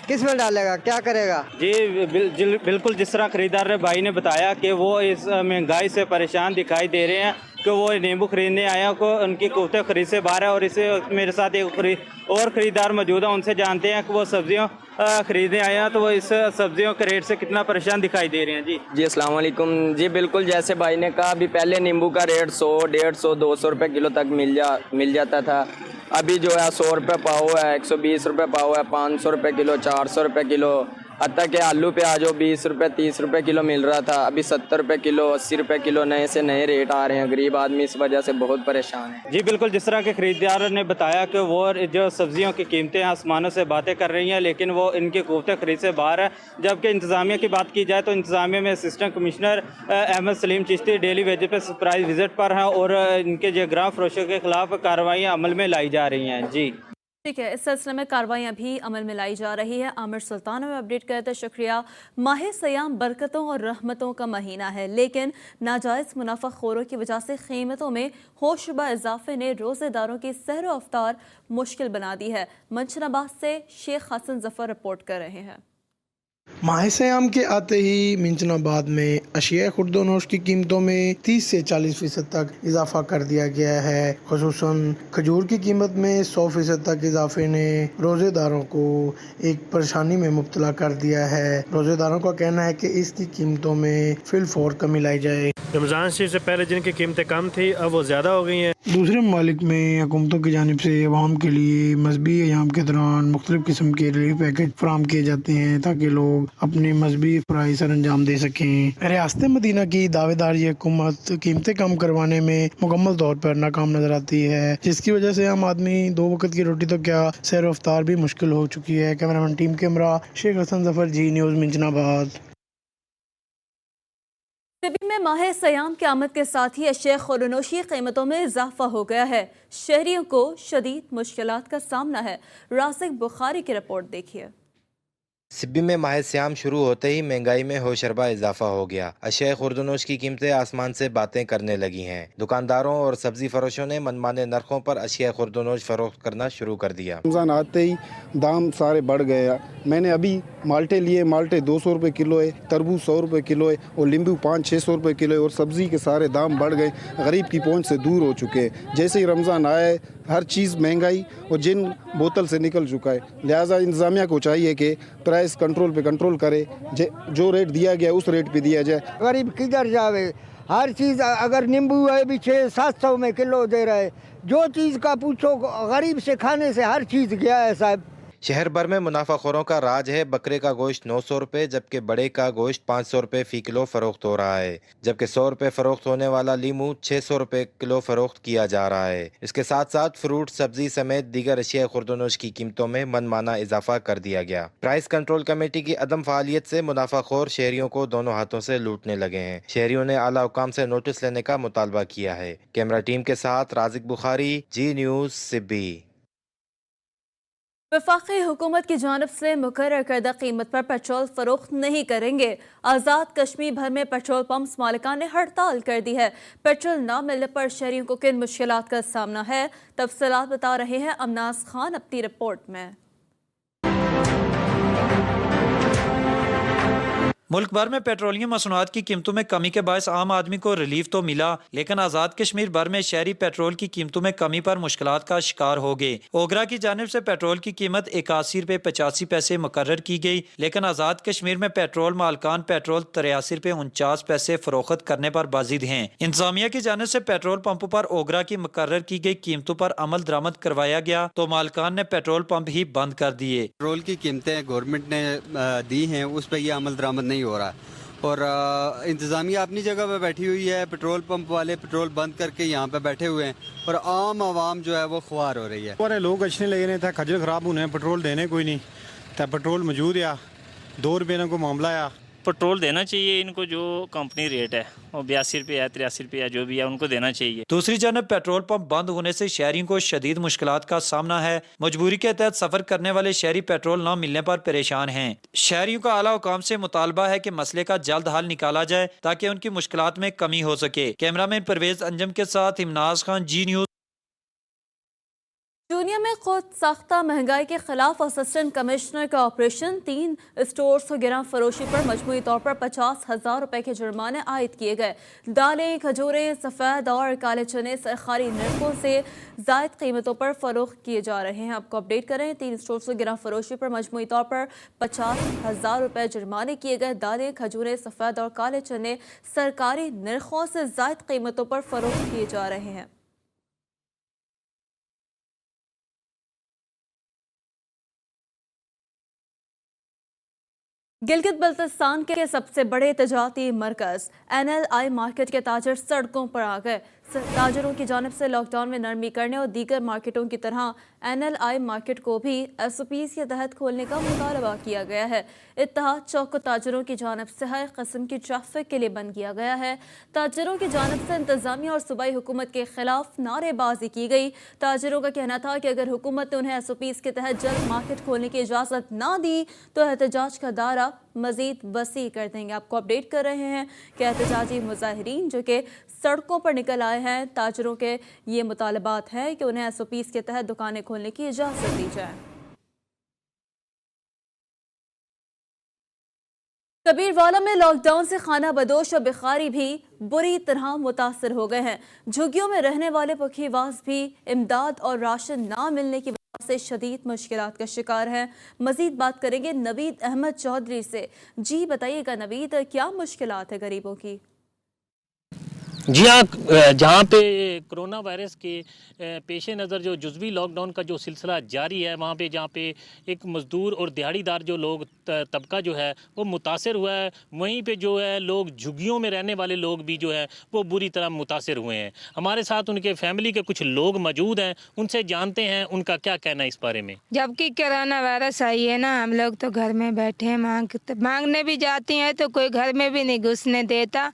किस में डालेगा, क्या करेगा? जी बिल्कुल, जिस तरह खरीदार ने भाई ने बताया कि वो इस महंगाई से परेशान दिखाई दे रहे हैं कि वो नींबू खरीदने आया को उनकी कुफ्ते खरीद से बाहर है। और इसे मेरे साथ एक और ख़रीदार मौजूद है, उनसे जानते हैं कि वो सब्जियों खरीदने आया तो वो इस सब्जियों के रेट से कितना परेशान दिखाई दे रहे हैं। जी अस्सलाम वालेकुम। जी बिल्कुल, जैसे भाई ने कहा, अभी पहले नींबू का रेट 100, 150, 200 रुपये किलो तक मिल जाता था। अभी जो है 100 रुपये पाव है, 120 रुपये पाव है, 500 रुपये किलो, 400 रुपये किलो, हत्ता कि आलू प्याज 20 रुपये 30 रुपये किलो मिल रहा था, अभी 70 रुपये किलो, 80 रुपये किलो नए से नए रेट आ रहे हैं। गरीब आदमी इस वजह से बहुत परेशान है। जी बिल्कुल, जिस तरह के खरीदार ने बताया कि वो जो सब्जियों की कीमतें आसमानों से बातें कर रही हैं, लेकिन वो इनके कुफ्ते खरीद से बाहर है। जबकि इंतज़ामिया की बात की जाए तो इंतज़ामिया में assistant commissioner Ahmed Saleem Chishti daily wage पे सरप्राइज विजिट पर हैं, और इनके जो ग्राम फरोशों के खिलाफ कार्रवाइयाँ अमल में लाई जा रही हैं। जी ठीक है, इस सिलसिले में कार्रवाइयाँ भी अमल में लाई जा रही है। आमिर सुल्तान में अपडेट करते शुक्रिया। माह सयाम बरकतों और रहमतों का महीना है, लेकिन नाजायज़ मुनाफाखोरों की वजह से कीमतों में होशरुबा इजाफे ने रोज़ेदारों की सहर अफ्तार मुश्किल बना दी है। मंशनाबाद से शेख हसन जफर रिपोर्ट कर रहे हैं। माह सयाम के आते ही मिंचनाबाद में अशिया खुर्दोनोश की कीमतों में 30 से 40% तक इजाफा कर दिया गया है। खुसूसन खजूर की कीमत में 100% तक इजाफे ने रोज़ेदारों को एक परेशानी में मुब्तला कर दिया है। रोज़ेदारों का कहना है कि इसकी कीमतों में फिलफौर कमी लाई जाए। रमज़ान शरीफ से पहले जिनकी कीमतें कम थी, अब वो ज़्यादा हो गई हैं। दूसरे ममालिक में हुकूमतों की जानिब से अवाम के लिए मजहबी अयाम के दौरान मुख्तलिफ किस्म के रिलीफ पैकेज फराहम किए जाते हैं ताकि लोग अपने मजहबी फ़राइज़ सर अंजाम दे सकें। रियासत मदीना की दावेदार ये हुकूमत कीमतें कम करवाने में मुकम्मल तौर पर नाकाम नजर आती है, जिसकी वजह से आम आदमी 2 वक्त की रोटी तो क्या सैर अफ्तार भी मुश्किल हो चुकी है। कैमरामैन टीम के हमरा शेख हसन जफर, जी न्यूज़, मिंचनाबाद। सिबी में माह सयाम की आमद के साथ ही अशिया खुर्दोनोशी कीमतों में इजाफा हो गया है। शहरियों को शदीद मुश्किलात का सामना है। रासिक बुखारी की रिपोर्ट देखिए। सिब्बी में माह सियाम शुरू होते ही महंगाई में होशरबा इजाफा हो गया। अशिया खुर्दोनोश की कीमतें आसमान से बातें करने लगी हैं। दुकानदारों और सब्जी फरोशों ने मनमाने नरखों पर अशिया खुर्दोनोश फरोख्त करना शुरू कर दिया। रमज़ान आते ही दाम सारे बढ़ गए। मैंने अभी माल्टे लिए, माल्टे 200 रुपये किलो है, तरबूज 100 रुपये किलो है, और नींबू 500-600 रुपये किलो है, और सब्ज़ी के सारे दाम बढ़ गए, गरीब की पहुंच से दूर हो चुके हैं। जैसे ही रमज़ान आया है, हर चीज़ महंगाई और जिन बोतल से निकल चुका है। लिहाजा इंतज़ामिया को चाहिए कि प्राइस कंट्रोल पे कंट्रोल करे, जो रेट दिया गया उस रेट पे दिया जाए। गरीब किधर जावे? हर चीज़, अगर नींबू है भी 600-700 में किलो दे रहे, जो चीज़ का पूछो गरीब से खाने से हर चीज़ गया है साहब। शहर भर में मुनाफाखोरों का राज है। बकरे का गोश्त 900 रुपये, जबकि बड़े का गोश्त 500 रुपये फ़ी किलो फ़रोख्त हो रहा है, जबकि 100 रुपये फ़रोख्त होने वाला लीमू 600 रुपये किलो फ़रोख्त किया जा रहा है। इसके साथ साथ फ्रूट, सब्जी समेत दीगर अशिया खुर्दोनोश की कीमतों में मनमाना इजाफा कर दिया गया। प्राइस कंट्रोल कमेटी की अदम फ़ालियत से मुनाफाखोर शहरियों को दोनों हाथों से लूटने लगे हैं। शहरियों ने आला हुकाम से नोटिस लेने का मुतालबा किया है। कैमरा टीम के साथ राजिक बुखारी, जी न्यूज़, सिब्बी। वफाकी हुकूमत की जानिब से मुकर्रर करदा कीमत पर पेट्रोल फरोख्त नहीं करेंगे। आज़ाद कश्मीर भर में पेट्रोल पंप्स मालिकान ने हड़ताल कर दी है। पेट्रोल न मिलने पर शहरियों को किन मुश्किलात का सामना है, तफसीलात बता रहे हैं अमनास खान अपनी रिपोर्ट में। मुल्क भर में पेट्रोलियम मसनूआत की कीमतों में कमी के बायस आम आदमी को रिलीफ तो मिला, लेकिन आज़ाद कश्मीर भर में शहरी पेट्रोल की कीमतों में कमी पर मुश्किलात का शिकार हो गए। ओगरा की जानिब से पेट्रोल की कीमत 81 रुपये 85 पैसे मुकर्रर की गई, लेकिन आज़ाद कश्मीर में पेट्रोल मालकान पेट्रोल 83 रुपये 49 पैसे फरोख्त करने पर बाजिद हैं। इंतजामिया की जानिब से पेट्रोल पंपों पर ओगरा की मुकर्रर की गई कीमतों पर अमल दरामद करवाया गया तो मालकान ने पेट्रोल पंप ही बंद कर दिए। पेट्रोल की कीमतें गवर्नमेंट ने दी हैं, उस पर यह अमल दरामद नहीं हो रहा, اور انتظامیہ اپنی جگہ پہ بیٹھی ہوئی ہے، پیٹرول پمپ والے پیٹرول بند کر کے یہاں پہ بیٹھے ہوئے ہیں اور عام عوام جو ہے وہ خوار ہو رہی ہے. اور لوگ اچھنے لگے رہے تھے، کھجل خراب ہونے ہیں، پیٹرول دینے کوئی نہیں تھا، پیٹرول موجود ہے 2 روپے کو معاملہ ہے. پیٹرول دینا چاہیے ان کو، جو کمپنی ریٹ ہے وہ 82 روپے ہے 83 روپے ہے جو بھی ہے ان کو دینا چاہیے. دوسری جانب پیٹرول پمپ بند ہونے سے شہریوں کو شدید مشکلات کا سامنا ہے. مجبوری کے تحت سفر کرنے والے شہری پیٹرول نہ ملنے پر پریشان ہیں. شہریوں کا اعلیٰ حکام سے مطالبہ ہے کہ مسئلے کا جلد حل نکالا جائے تاکہ ان کی مشکلات میں کمی ہو سکے. کیمرہ مین پرویز انجم کے ساتھ امناز خان، جی نیوز. جونیا میں خود ساختہ مہنگائی کے خلاف اسسٹنٹ کمشنر کا آپریشن. 3 اسٹورز کو گراں فروشی پر مجموعی طور پر 50,000 روپے کے جرمانے عائد کیے گئے. دالیں، کھجوریں، سفید اور کالے چنے سرکاری نرخوں سے زائد قیمتوں پر فروخت کیے جا رہے ہیں. آپ کو اپڈیٹ کریں، 3 اسٹورز کو گراں فروشی پر مجموعی طور پر 50,000 روپے جرمانے کیے گئے. دالیں، کھجوریں، سفید اور کالے چنے سرکاری نرخوں سے زائد قیمتوں پر فروخت کیے جا رہے ہیں. گلگت بلتستان کے سب سے بڑے تجارتی مرکز NLI مارکیٹ کے تاجر سڑکوں پر آ گئے. تاجروں کی جانب سے لاک ڈاؤن میں نرمی کرنے اور دیگر مارکیٹوں کی طرح NLI مارکیٹ کو بھی SOPs کے تحت کھولنے کا مطالبہ کیا گیا ہے. اتحاد چوک کو تاجروں کی جانب سے ہر قسم کی ٹریفک کے لیے بند کیا گیا ہے. تاجروں کی جانب سے انتظامیہ اور صوبائی حکومت کے خلاف نعرے بازی کی گئی. تاجروں کا کہنا تھا کہ اگر حکومت نے انہیں SOPs کے تحت جلد مارکیٹ کھولنے کی اجازت نہ دی تو احتجاج کا دائرہ مزید وسیع کر دیں گے. آپ کو اپڈیٹ کر رہے ہیں کہ احتجاجی مظاہرین جو کہ سڑکوں پر نکل آئے ہیں، تاجروں کے یہ مطالبات ہیں کہ انہیں SOPs کے تحت دکانیں کھولنے کی اجازت دی جائے. کبیروالا میں لاک ڈاؤن سے خانہ بدوش اور بخاری بھی بری طرح متاثر ہو گئے ہیں. جھگیوں میں رہنے والے پکھیواز بھی امداد اور راشن نہ ملنے کی وجہ سے شدید مشکلات کا شکار ہیں. مزید بات کریں گے نوید احمد چودھری سے. جی بتائیے گا نوید، کیا مشکلات ہے غریبوں کی؟ جی ہاں، جہاں پہ کرونا وائرس کے پیش نظر جو جزوی لاک ڈاؤن کا جو سلسلہ جاری ہے، وہاں پہ جہاں پہ ایک مزدور اور دیہڑی دار جو لوگ طبقہ جو ہے وہ متاثر ہوا ہے، وہیں پہ جو ہے لوگ جھگیوں میں رہنے والے لوگ بھی جو ہے وہ بری طرح متاثر ہوئے ہیں. ہمارے ساتھ ان کے فیملی کے کچھ لوگ موجود ہیں، ان سے جانتے ہیں ان کا کیا کہنا ہے اس بارے میں. جبکہ کرونا وائرس آئی ہے نا، ہم لوگ تو گھر میں بیٹھے ہیں، مانگنے بھی جاتی ہیں تو کوئی گھر میں بھی نہیں گھسنے دیتا.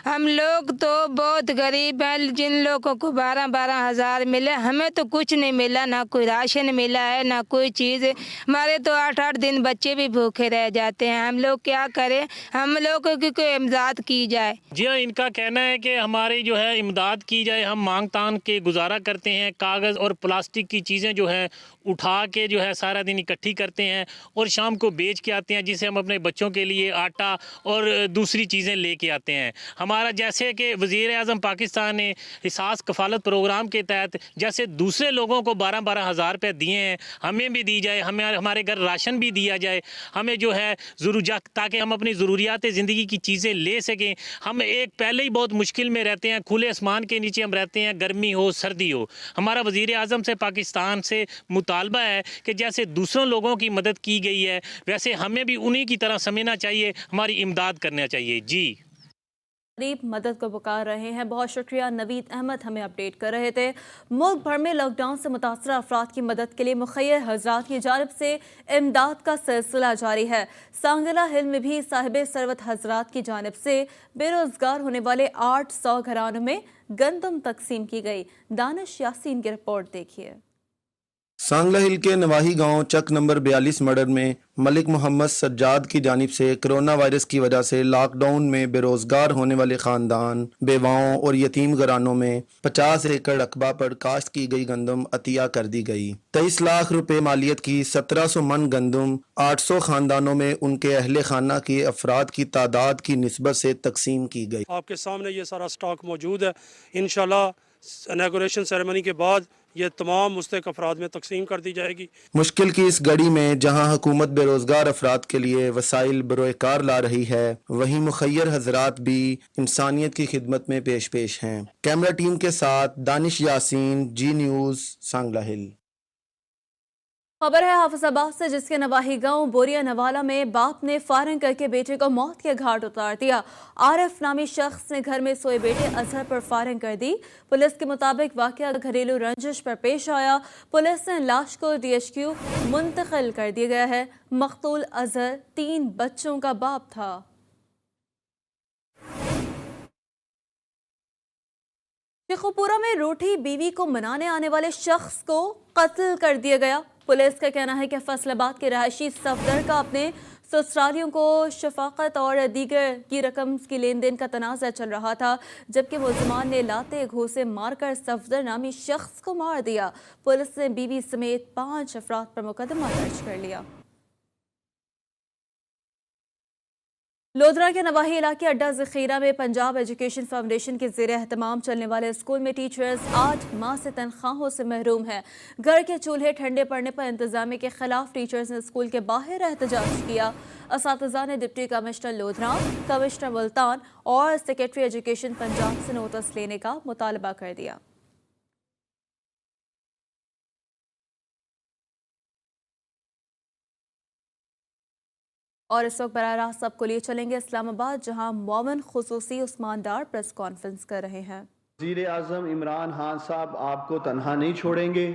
ہم لوگ تو بہت غریب ہیں، جن لوگوں کو 12-12 ہزار ملے، ہمیں تو کچھ نہیں ملا، نہ کوئی راشن ملا ہے نہ کوئی چیز. ہمارے تو 8-8 دن بچے بھی بھوکے رہ جاتے ہیں. ہم لوگ کیا کریں؟ ہم لوگوں کی کوئی امداد کی جائے. جی ہاں، ان کا کہنا ہے کہ ہماری جو ہے امداد کی جائے. ہم مانگ تان کے گزارا کرتے ہیں، کاغذ اور پلاسٹک کی چیزیں جو ہیں اٹھا کے جو ہے سارا دن اکٹھی کرتے ہیں اور شام کو بیچ کے آتے ہیں، جسے ہم اپنے بچوں کے لیے آٹا اور دوسری چیزیں لے کے آتے ہیں. ہمارا جیسے کہ وزیر اعظم پاکستان نے احساس کفالت پروگرام کے تحت جیسے دوسرے لوگوں کو 12-12 ہزار روپے دیے ہیں، ہمیں بھی دی جائے، ہمارے گھر راشن بھی دیا جائے. ہمیں جو ہے تاکہ ہم اپنی ضروریات زندگی کی چیزیں لے سکیں. ہم ایک پہلے ہی بہت مشکل میں رہتے ہیں، کھلے آسمان کے نیچے ہم رہتے ہیں، گرمی ہو سردی ہو. ہمارا وزیر اعظم سے پاکستان سے مطالبہ ہے کہ جیسے دوسروں لوگوں کی مدد کی گئی ہے ویسے ہمیں بھی انہی کی طرح سمجھنا چاہیے، ہماری امداد کرنا چاہیے. جی غریب مدد کو پکار رہے ہیں. بہت شکریہ نوید احمد، ہمیں اپڈیٹ کر رہے تھے. ملک بھر میں لاک ڈاؤن سے متاثرہ افراد کی مدد کے لیے مخیر حضرات کی جانب سے امداد کا سلسلہ جاری ہے. سانگلہ ہل میں بھی صاحب ثروت حضرات کی جانب سے بے روزگار ہونے والے 800 گھرانوں میں گندم تقسیم کی گئی. دانش یاسین کی رپورٹ دیکھیے. سانگلہ ہل کے نواحی گاؤں چک نمبر 42 مڈر میں ملک محمد سجاد کی جانب سے کرونا وائرس کی وجہ سے لاک ڈاؤن میں بے روزگار ہونے والے خاندان، بیواؤں اور یتیم گھرانوں میں 50 ایکڑ رقبہ پر کاشت کی گئی گندم عطیہ کر دی گئی. 23 لاکھ روپے مالیت کی 1700 من گندم 800 خاندانوں میں ان کے اہل خانہ کے افراد کی تعداد کی نسبت سے تقسیم کی گئی. آپ کے سامنے یہ سارا سٹاک موجود ہے. انشاءاللہ اناگوریشن سیریمنی کے بعد یہ تمام مستحق افراد میں تقسیم کر دی جائے گی. مشکل کی اس گھڑی میں جہاں حکومت بے روزگار افراد کے لیے وسائل بروئے کار لا رہی ہے، وہیں مخیر حضرات بھی انسانیت کی خدمت میں پیش ہیں. کیمرہ ٹیم کے ساتھ دانش یاسین، جی نیوز، سانگلہ ہل. खबर है हाफिजाबाद से, जिसके नवाही गांव बोरिया नवाला में बाप ने फायरिंग करके बेटे को मौत के घाट उतार दिया। आरिफ नामी शख्स ने घर में सोए बेटे अजहर पर फायरिंग कर दी। पुलिस के मुताबिक वाकया घरेलू रंजिश पर पेश आया। पुलिस ने लाश को DHQ मुंतकिल कर दिया गया है। मकतूल अजहर 3 बच्चों का बाप था। शेखुपुरा में रोटी बीवी को मनाने आने वाले शख्स को कत्ल कर दिया गया। पुलिस का कहना है कि फैसलाबाद के रहायशी सफदर का अपने ससुरालियों को शफाकत और दीगर की रकम की लेन देन का तनाज़ा चल रहा था, जबकि मुलज़मान ने लाते घूसे मारकर सफदर नामी शख्स को मार दिया। पुलिस ने बीवी समेत 5 अफराद पर मुकदमा दर्ज कर लिया। लोधरा के नवाही इलाके अड्डा ज़खीरा में पंजाब एजुकेशन फाउंडेशन के ज़ेर एहतमाम चलने वाले स्कूल में टीचर्स 8 माह से तनख्वाहों से महरूम हैं। घर के चूल्हे ठंडे पड़ने पर इंतजामिया के खिलाफ टीचर्स ने स्कूल के बाहर एहतजाज किया। असातिज़ा ने deputy commissioner Lodhran, commissioner Multan और सेक्रेटरी एजुकेशन पंजाब से नोटिस लेने का मुतालबा कर दिया। और इस वक्त बराह रास्त आपको लिए चलेंगे इस्लामाबाद, जहां मुआवन खुसूसी उस्मान डार प्रेस कॉन्फ्रेंस कर रहे हैं। वज़ीर आज़म इमरान खान साहब आपको तन्हा नहीं छोड़ेंगे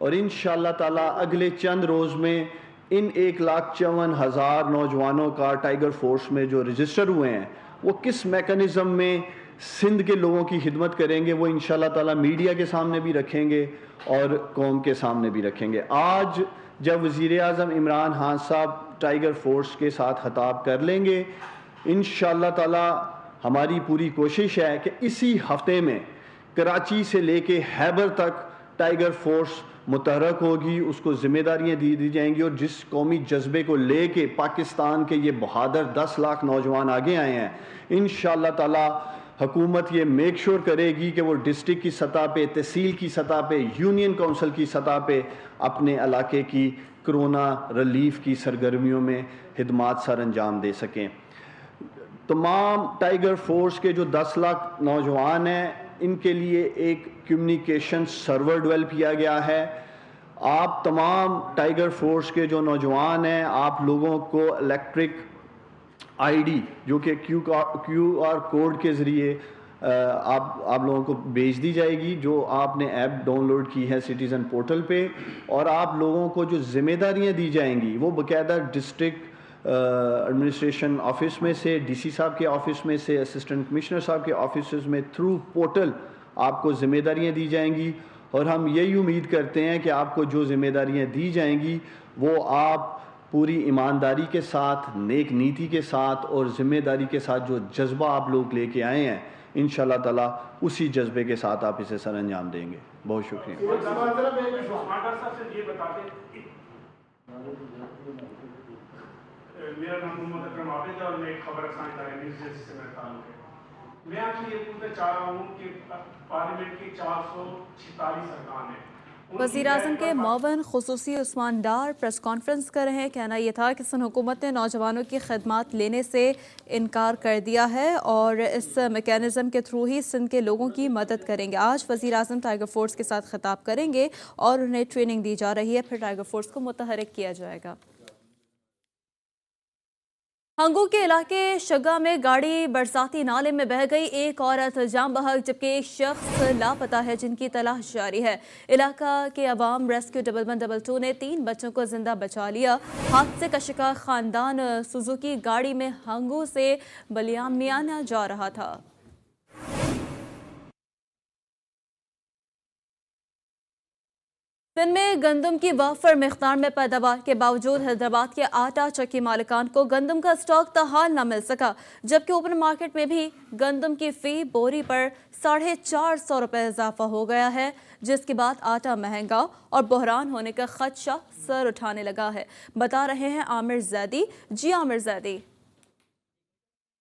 और इंशाअल्लाह ताला अगले चंद रोज़ में इन 1,54,000 नौजवानों का टाइगर फोर्स में जो रजिस्टर हुए हैं वो किस मेकनिज़म में सिंध के लोगों की खिदमत करेंगे वो इंशाअल्लाह ताला मीडिया के सामने भी रखेंगे और कौम के सामने भी रखेंगे। आज जब वज़ीर आज़म इमरान खान साहब टाइगर फोर्स के साथ खिताब कर लेंगे, इंशाअल्लाह ताला हमारी पूरी कोशिश है कि इसी हफ्ते में कराची से लेके हैबर तक टाइगर फोर्स मुतहरक होगी, उसको ज़िम्मेदारियाँ दी जाएंगी और जिस कौमी जज्बे को लेके पाकिस्तान के ये बहादुर 10 लाख नौजवान आगे आए हैं, इंशाअल्लाह ताला हुकूमत ये मेक श्योर करेगी कि वो डिस्ट्रिक्ट की सतह पे, तहसील की सतह पे, यूनियन काउंसिल की सतह पे अपने इलाके की कोरोना रिलीफ की सरगर्मियों में खिदमात सर अंजाम दे सकें। तमाम टाइगर फोर्स के जो 10 लाख नौजवान हैं, इनके लिए एक कम्युनिकेशन सर्वर डेवलप किया गया है। आप तमाम टाइगर फोर्स के जो नौजवान हैं, आप लोगों को इलेक्ट्रिक ID जो कि QR कोड के ज़रिए आप लोगों को भेज दी जाएगी, जो आपने ऐप डाउनलोड की है सिटीज़न पोर्टल पे, और आप लोगों को जो ज़िम्मेदारियां दी जाएंगी वो बाकायदा डिस्ट्रिक्ट एडमिनिस्ट्रेशन ऑफिस में से, DC साहब के ऑफिस में से, असिस्टेंट कमिश्नर साहब के ऑफिस में थ्रू पोर्टल आपको ज़िम्मेदारियां दी जाएंगी। और हम यही उम्मीद करते हैं कि आपको जो ज़िम्मेदारियां दी जाएंगी वो आप पूरी ईमानदारी के साथ, नेक नीति के साथ और ज़िम्मेदारी के साथ जो जज्बा आप लोग लेके आए हैं, इंशाअल्लाह ताला उसी जज्बे के साथ आप इसे सर अंजाम देंगे। बहुत शुक्रिया। मेरा नाम मोहम्मद अकरम आबिद है और मैं एक खबर से मेरा ताल्लुक है। मैं आपसे ये पूछना चाह रहा हूँ कि पार्लियामेंट के 446 अरकान हैं। वज़ीर आज़म के मुआवन खुसूसी उस्मान डार प्रेस कॉन्फ्रेंस कर रहे हैं। कहना यह था कि सिंध हुकूमत ने नौजवानों की खदमात लेने से इनकार कर दिया है और इस मैकेनिज़्म के थ्रू ही सिंध के लोगों की मदद करेंगे। आज वज़ीर आज़म टाइगर फोर्स के साथ खिताब करेंगे और उन्हें ट्रेनिंग दी जा रही है, फिर टाइगर फोर्स को मुतहरिक किया जाएगा। हंगू के इलाके शगा में गाड़ी बरसाती नाले में बह गई। एक औरत जाम बहक जबकि एक शख्स लापता है, जिनकी तलाश जारी है। इलाका के अवाम रेस्क्यू 1122 ने 3 बच्चों को जिंदा बचा लिया। हादसे का शिकार खानदान सुजुकी गाड़ी में हंगू से बलियामियाना जा रहा था। सिंध में गंदम की वाफर मिक़दार में पैदावार के बावजूद हैदराबाद के आटा चक्की मालिकान को गंदम का स्टॉक तहाल न मिल सका, जबकि ओपन मार्केट में भी गंदम की फ़ी बोरी पर 450 रुपये इजाफा हो गया है, जिसके बाद आटा महंगा और बहरान होने का खदशा सर उठाने लगा है। बता रहे हैं आमिर ज़ैदी। जी आमिर ज़ैदी।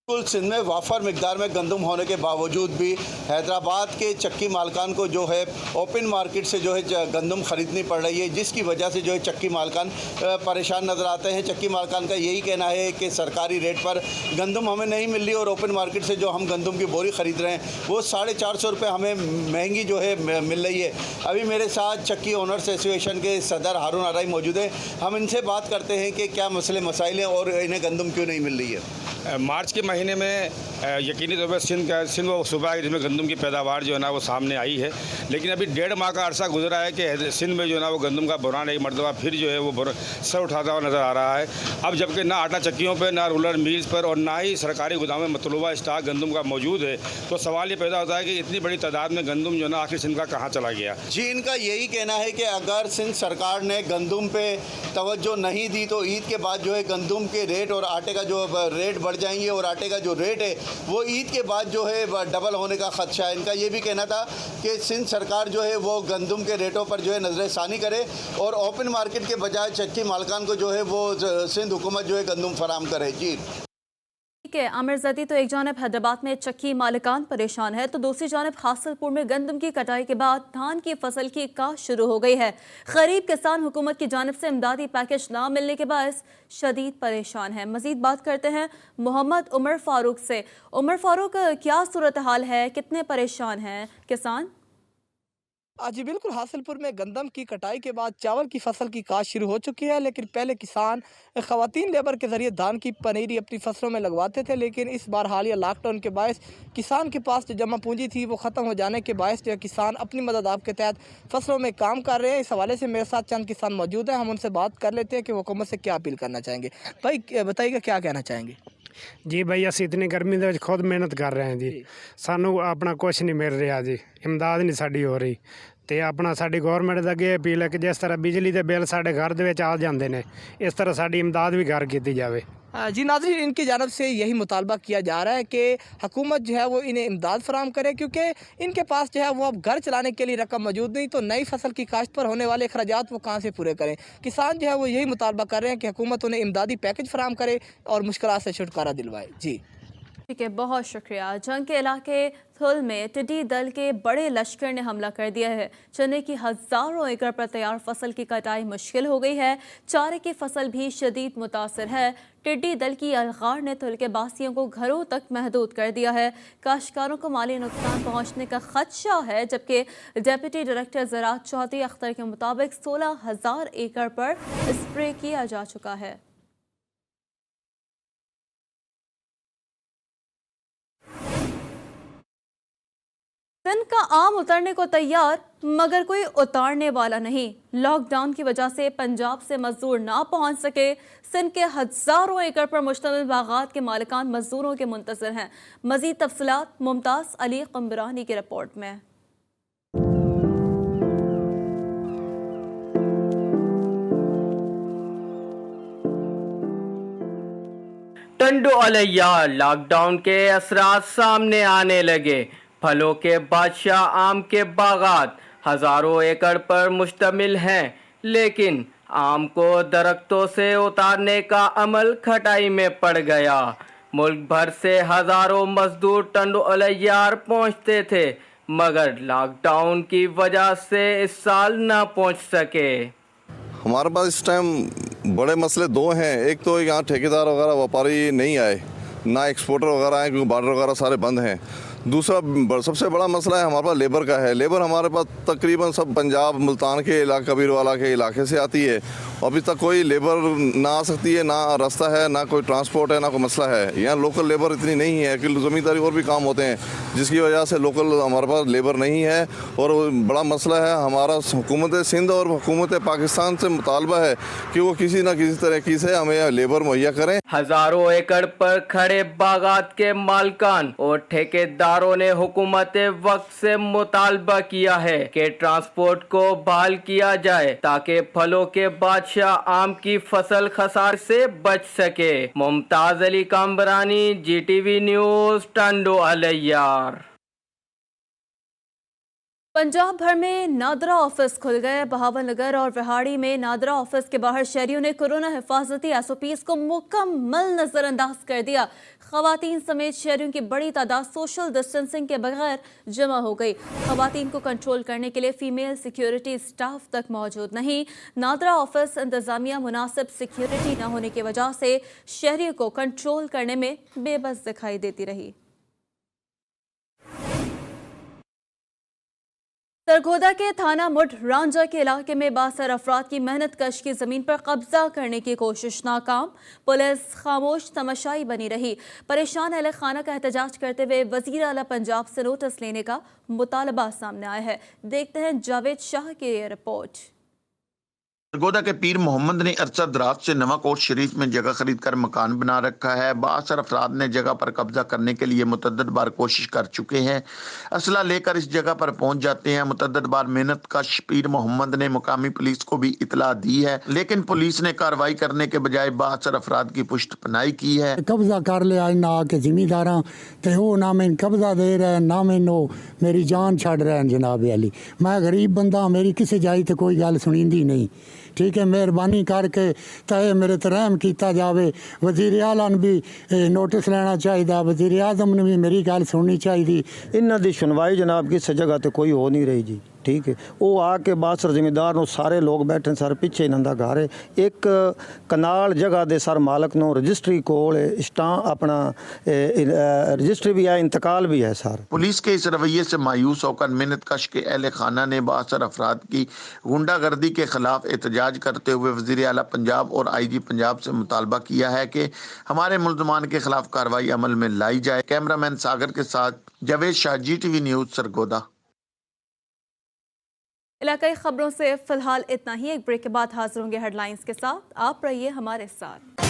कुल सिंध में वाफर मिकदार में गंदम होने के बावजूद भी हैदराबाद के चक्की मालकान को जो है ओपन मार्केट से जो है गंदम ख़रीदनी पड़ रही है, जिसकी वजह से जो है चक्की मालकान परेशान नज़र आते हैं। चक्की मालकान का यही कहना है कि सरकारी रेट पर गंदम हमें नहीं मिल रही और ओपन मार्केट से जो हम गंदम की बोरी ख़रीद रहे हैं वो 450 रुपये हमें महंगी जो है मिल रही है। अभी मेरे साथ चक्की ओनर्स एसोसिएशन के सदर हारून आराई मौजूद हैं। हम इनसे बात करते हैं कि क्या मसले मसाइल हैं और इन्हें गंदम क्यों नहीं मिल रही है। मार्च के महीने में यकीनी तौर पर सिंध वो सूबा है जिसमें गंदम की पैदावार जो है ना वो सामने आई है, लेकिन अभी 1.5 माह का अरसा गुजरा है कि सिंध में जो है ना वो गंदम का बुरान एक मरतबा फिर जो है वो सर उठाता हुआ नज़र आ रहा है। अब जबकि ना आटा चक्कियों पर, ना रूरल मिल्स पर और ना ही सरकारी गोदाम में मतलूबा स्टॉक गंदम का मौजूद है, तो सवाल ये पैदा होता है कि इतनी बड़ी तादाद में गंदम जो है ना आखिर सिंध का कहाँ चला गया। जी, इनका यही कहना है कि अगर सिंध सरकार ने गंदम पे तवज्जो नहीं दी तो ईद के बाद जो है गंदम के रेट और आटे का जो रेट बढ़ जाएंगे और आटे का जो रेट है वो ईद के बाद जो है डबल होने का खदशा है। इनका ये भी कहना था कि सिंध सरकार जो है वो गंदम के रेटों पर जो है नज़रसानी करे और ओपन मार्केट के बजाय चक्की मालकान को जो है वो सिंध हुकूमत जो है गंदम फराम करे। जी ठीक है आमिर ज़दी, तो एक जानब हैदराबाद में चक्की मालिकान परेशान है तो दूसरी जानब हासिलपुर में गंदम की कटाई के बाद धान की फसल की काश्त शुरू हो गई है। गरीब किसान हुकूमत की जानब से इमदादी पैकेज ना मिलने के बायस शदीद परेशान है। मजीद बात करते हैं मोहम्मद उमर फारूक से। उमर फारूक, क्या सूरत हाल है, कितने परेशान हैं किसान? जी बिल्कुल, हासिलपुर में गंदम की कटाई के बाद चावल की फसल की काश्त शुरू हो चुकी है, लेकिन पहले किसान ख़वातीन लेबर के ज़रिए धान की पनीरी अपनी फसलों में लगवाते थे, लेकिन इस बार हालिया लॉकडाउन के बायस किसान के पास जो जमा पूंजी थी वो ख़त्म हो जाने के बायस जो किसान अपनी मदद आप के तहत फसलों में काम कर रहे हैं। इस हवाले से मेरे साथ चंद किसान मौजूद हैं, हम उनसे बात कर लेते हैं कि वो हुकूमत से क्या अपील करना चाहेंगे। भाई बताइएगा क्या कहना चाहेंगे? जी भाई, ਅਸੀਂ इतनी गर्मी ਦੇ ਵਿੱਚ ਖੁਦ ਮਿਹਨਤ ਕਰ ਰਹੇ ਹਾਂ ਜੀ, ਸਾਨੂੰ ਆਪਣਾ ਕੁਝ ਨਹੀਂ ਮਿਲ ਰਿਹਾ ਜੀ, ਇਮਦਾਦ ਨਹੀਂ ਸਾਡੀ ਹੋ ਰਹੀ ਤੇ ਆਪਣਾ ਸਾਡੀ ਗਵਰਨਮੈਂਟ ਦਾ ਅੱਗੇ ਅਪੀਲ ਹੈ ਕਿ ਜਿਸ ਤਰ੍ਹਾਂ ਬਿਜਲੀ ਦੇ ਬਿੱਲ ਸਾਡੇ ਘਰ ਦੇ ਵਿੱਚ ਆ ਜਾਂਦੇ ਨੇ ਇਸ ਤਰ੍ਹਾਂ ਸਾਡੀ ਇਮਦਾਦ भी घर ਕੀਤੀ जावे। जी नाज़रीन, इनकी जानब से यही मुतालबा किया जा रहा है कि हुकूमत जो है वो इन्हें इमदाद फराम करे, क्योंकि इनके पास जो है वो अब घर चलाने के लिए रकम मौजूद नहीं, तो नई फसल की काश्त पर होने वाले अखराजात वो कहाँ से पूरे करें। किसान जो है वो यही मुतालबा कर रहे हैं कि हुकूमत उन्हें इमदादी पैकेज फराम करे और मुश्किलात से छुटकारा दिलवाए। जी ठीक है, बहुत शुक्रिया। जंग के इलाके थुल में टिड्डी दल के बड़े लश्कर ने हमला कर दिया है। चने की हज़ारों एकड़ पर तैयार फसल की कटाई मुश्किल हो गई है। चारे की फसल भी शदीद मुतासर है। टिड्डी दल की अलगार ने थुल के बासियों को घरों तक महदूद कर दिया है। काश्तकारों को माली नुकसान पहुँचने का खदशा है, जबकि डेप्यूटी डायरेक्टर ज़राअत चौधरी अख्तर के मुताबिक 16,000 एकड़ पर स्प्रे किया जा चुका है। सिंध का आम उतरने को तैयार मगर कोई उतारने वाला नहीं। लॉकडाउन की वजह से पंजाब से मजदूर ना पहुंच सके। सिंध के हज़ारों एकड़ पर मुश्तमिल बागात के मालिकान मजदूरों के मुंतज़िर हैं। मज़ीद तफसीलात मुमताज़ अली क़ुम्बरानी की रिपोर्ट में। टंडो अलैया, लॉकडाउन के असरात सामने आने लगे। फलों के बादशाह आम के बागात हज़ारों एकड़ पर मुश्तमिल हैं, लेकिन आम को दरख्तों से उतारने का अमल खटाई में पड़ गया। मुल्क भर से हज़ारों मजदूर टंडो अलैयार पहुँचते थे, मगर लॉकडाउन की वजह से इस साल न पहुँच सके। हमारे पास इस टाइम बड़े मसले दो हैं। एक तो यहाँ ठेकेदार वगैरह व्यापारी नहीं आए, ना एक्सपोर्टर वगैरह आए क्योंकि बॉर्डर वगैरह सारे बंद हैं। दूसरा सबसे बड़ा मसला है हमारे पास लेबर का है। लेबर हमारे पास तकरीबन सब पंजाब मुल्तान के इलाके, कबीरवाला के इलाके से आती है। अभी तक कोई लेबर ना आ सकती है, ना रास्ता है, ना कोई ट्रांसपोर्ट है, ना कोई मसला है। यहाँ लोकल लेबर इतनी नहीं है कि ज़मींदारी और भी काम होते हैं, जिसकी वजह से लोकल हमारे पास लेबर नहीं है। और बड़ा मसला है हमारा हुकूमत सिंध और हुकूमत पाकिस्तान से मुतालबा है कि वो किसी न किसी तरीके से हमें लेबर मुहैया करें। हज़ारों एकड़ पर खड़े बागात के मालकान और ठेकेदारों ने हुकूमत वक्त से मुतालबा किया है कि ट्रांसपोर्ट को बहाल किया जाए ताकि फलों के बादशाह आम की फसल खसार से बच सके। Mumtaz Ali Kamrani, GTV news, Tando Allahyar. पंजाब भर में नादरा ऑफिस खुल गए। बहावलनगर और विहाड़ी में नादरा ऑफिस के बाहर शहरियों ने कोरोना हिफाजती SOPs को मुकम्मल नजरअंदाज कर दिया। खवातीन समेत शहरियों की बड़ी तादाद सोशल डिस्टेंसिंग के बगैर जमा हो गई। खवातीन को कंट्रोल करने के लिए फीमेल सिक्योरिटी स्टाफ तक मौजूद नहीं। नादरा ऑफिस इंतजामिया मुनासिब सिक्योरिटी न होने की वजह से शहरियों को कंट्रोल करने में बेबस दिखाई देती रही। सरगोदा के थाना मुड रांझा के इलाके में बासर अफराद की मेहनत कश की जमीन पर कब्जा करने की कोशिश नाकाम। पुलिस खामोश तमाशाई बनी रही। परेशान अहले खाना का एहतजाज करते हुए वजीर आला पंजाब से नोटिस लेने का मुतालबा सामने आया है। देखते हैं जावेद शाह की ये रिपोर्ट। सरगोदा के पीर मोहम्मद ने अरसा दराज से नवाकोट शरीफ में जगह खरीद कर मकान बना रखा है। बासर अफराद ने जगह पर कब्जा करने के लिए मुतअद्दिद बार कोशिश कर चुके हैं। असला लेकर इस जगह पर पहुंच जाते हैं। मुतअद्दिद बार मेहनत कश पीर मोहम्मद ने मुकामी पुलिस को भी इतला दी है, लेकिन पुलिस ने कार्रवाई करने के बजाय बासर अफराद की पुष्ट पनाही की है। कब्जा कर लिया ना के जिमीदार तो ना मैं कब्जा दे रहे ना मैनू मेरी जान छड़ रहे हैं। जनाब अली मैं गरीब बंदा, मेरी किसी जाई तो कोई गल सुनींदी नहीं। ठीक है, मेहरबानी करके तय मेरे ते रहम किया जाए। वजीर आला ने भी नोटिस लेना चाहिए, वजीर आजम ने भी मेरी गल सुननी चाहिए। इन्हों की सुनवाई जनाब किस जगह तो कोई हो नहीं रही जी। ठीक है, वो आके बासर जिमीदार नो सारे लोग बैठे सर पीछे इन्हों का घर है। एक कनाल जगह दे सर मालक नो रजिस्ट्री कोल स्टां अपना रजिस्ट्री भी है, इंतकाल भी है सर। पुलिस के इस रवैये से मायूस होकर मेहनत कश के अहले खाना ने बासर अफराद की गुंडागर्दी के खिलाफ एहतजाज करते हुए वजीर आला पंजाब और IG पंजाब से मुतालबा किया है कि हमारे मुल्ज़मान के खिलाफ कार्रवाई अमल में लाई जाए। कैमरामैन सागर के साथ जावेद शाह, GTV न्यूज़, सरगोदा। इलाकाई खबरों से फिलहाल इतना ही। एक ब्रेक के बाद हाजिर होंगे हेडलाइंस के साथ। आप रहिए हमारे साथ।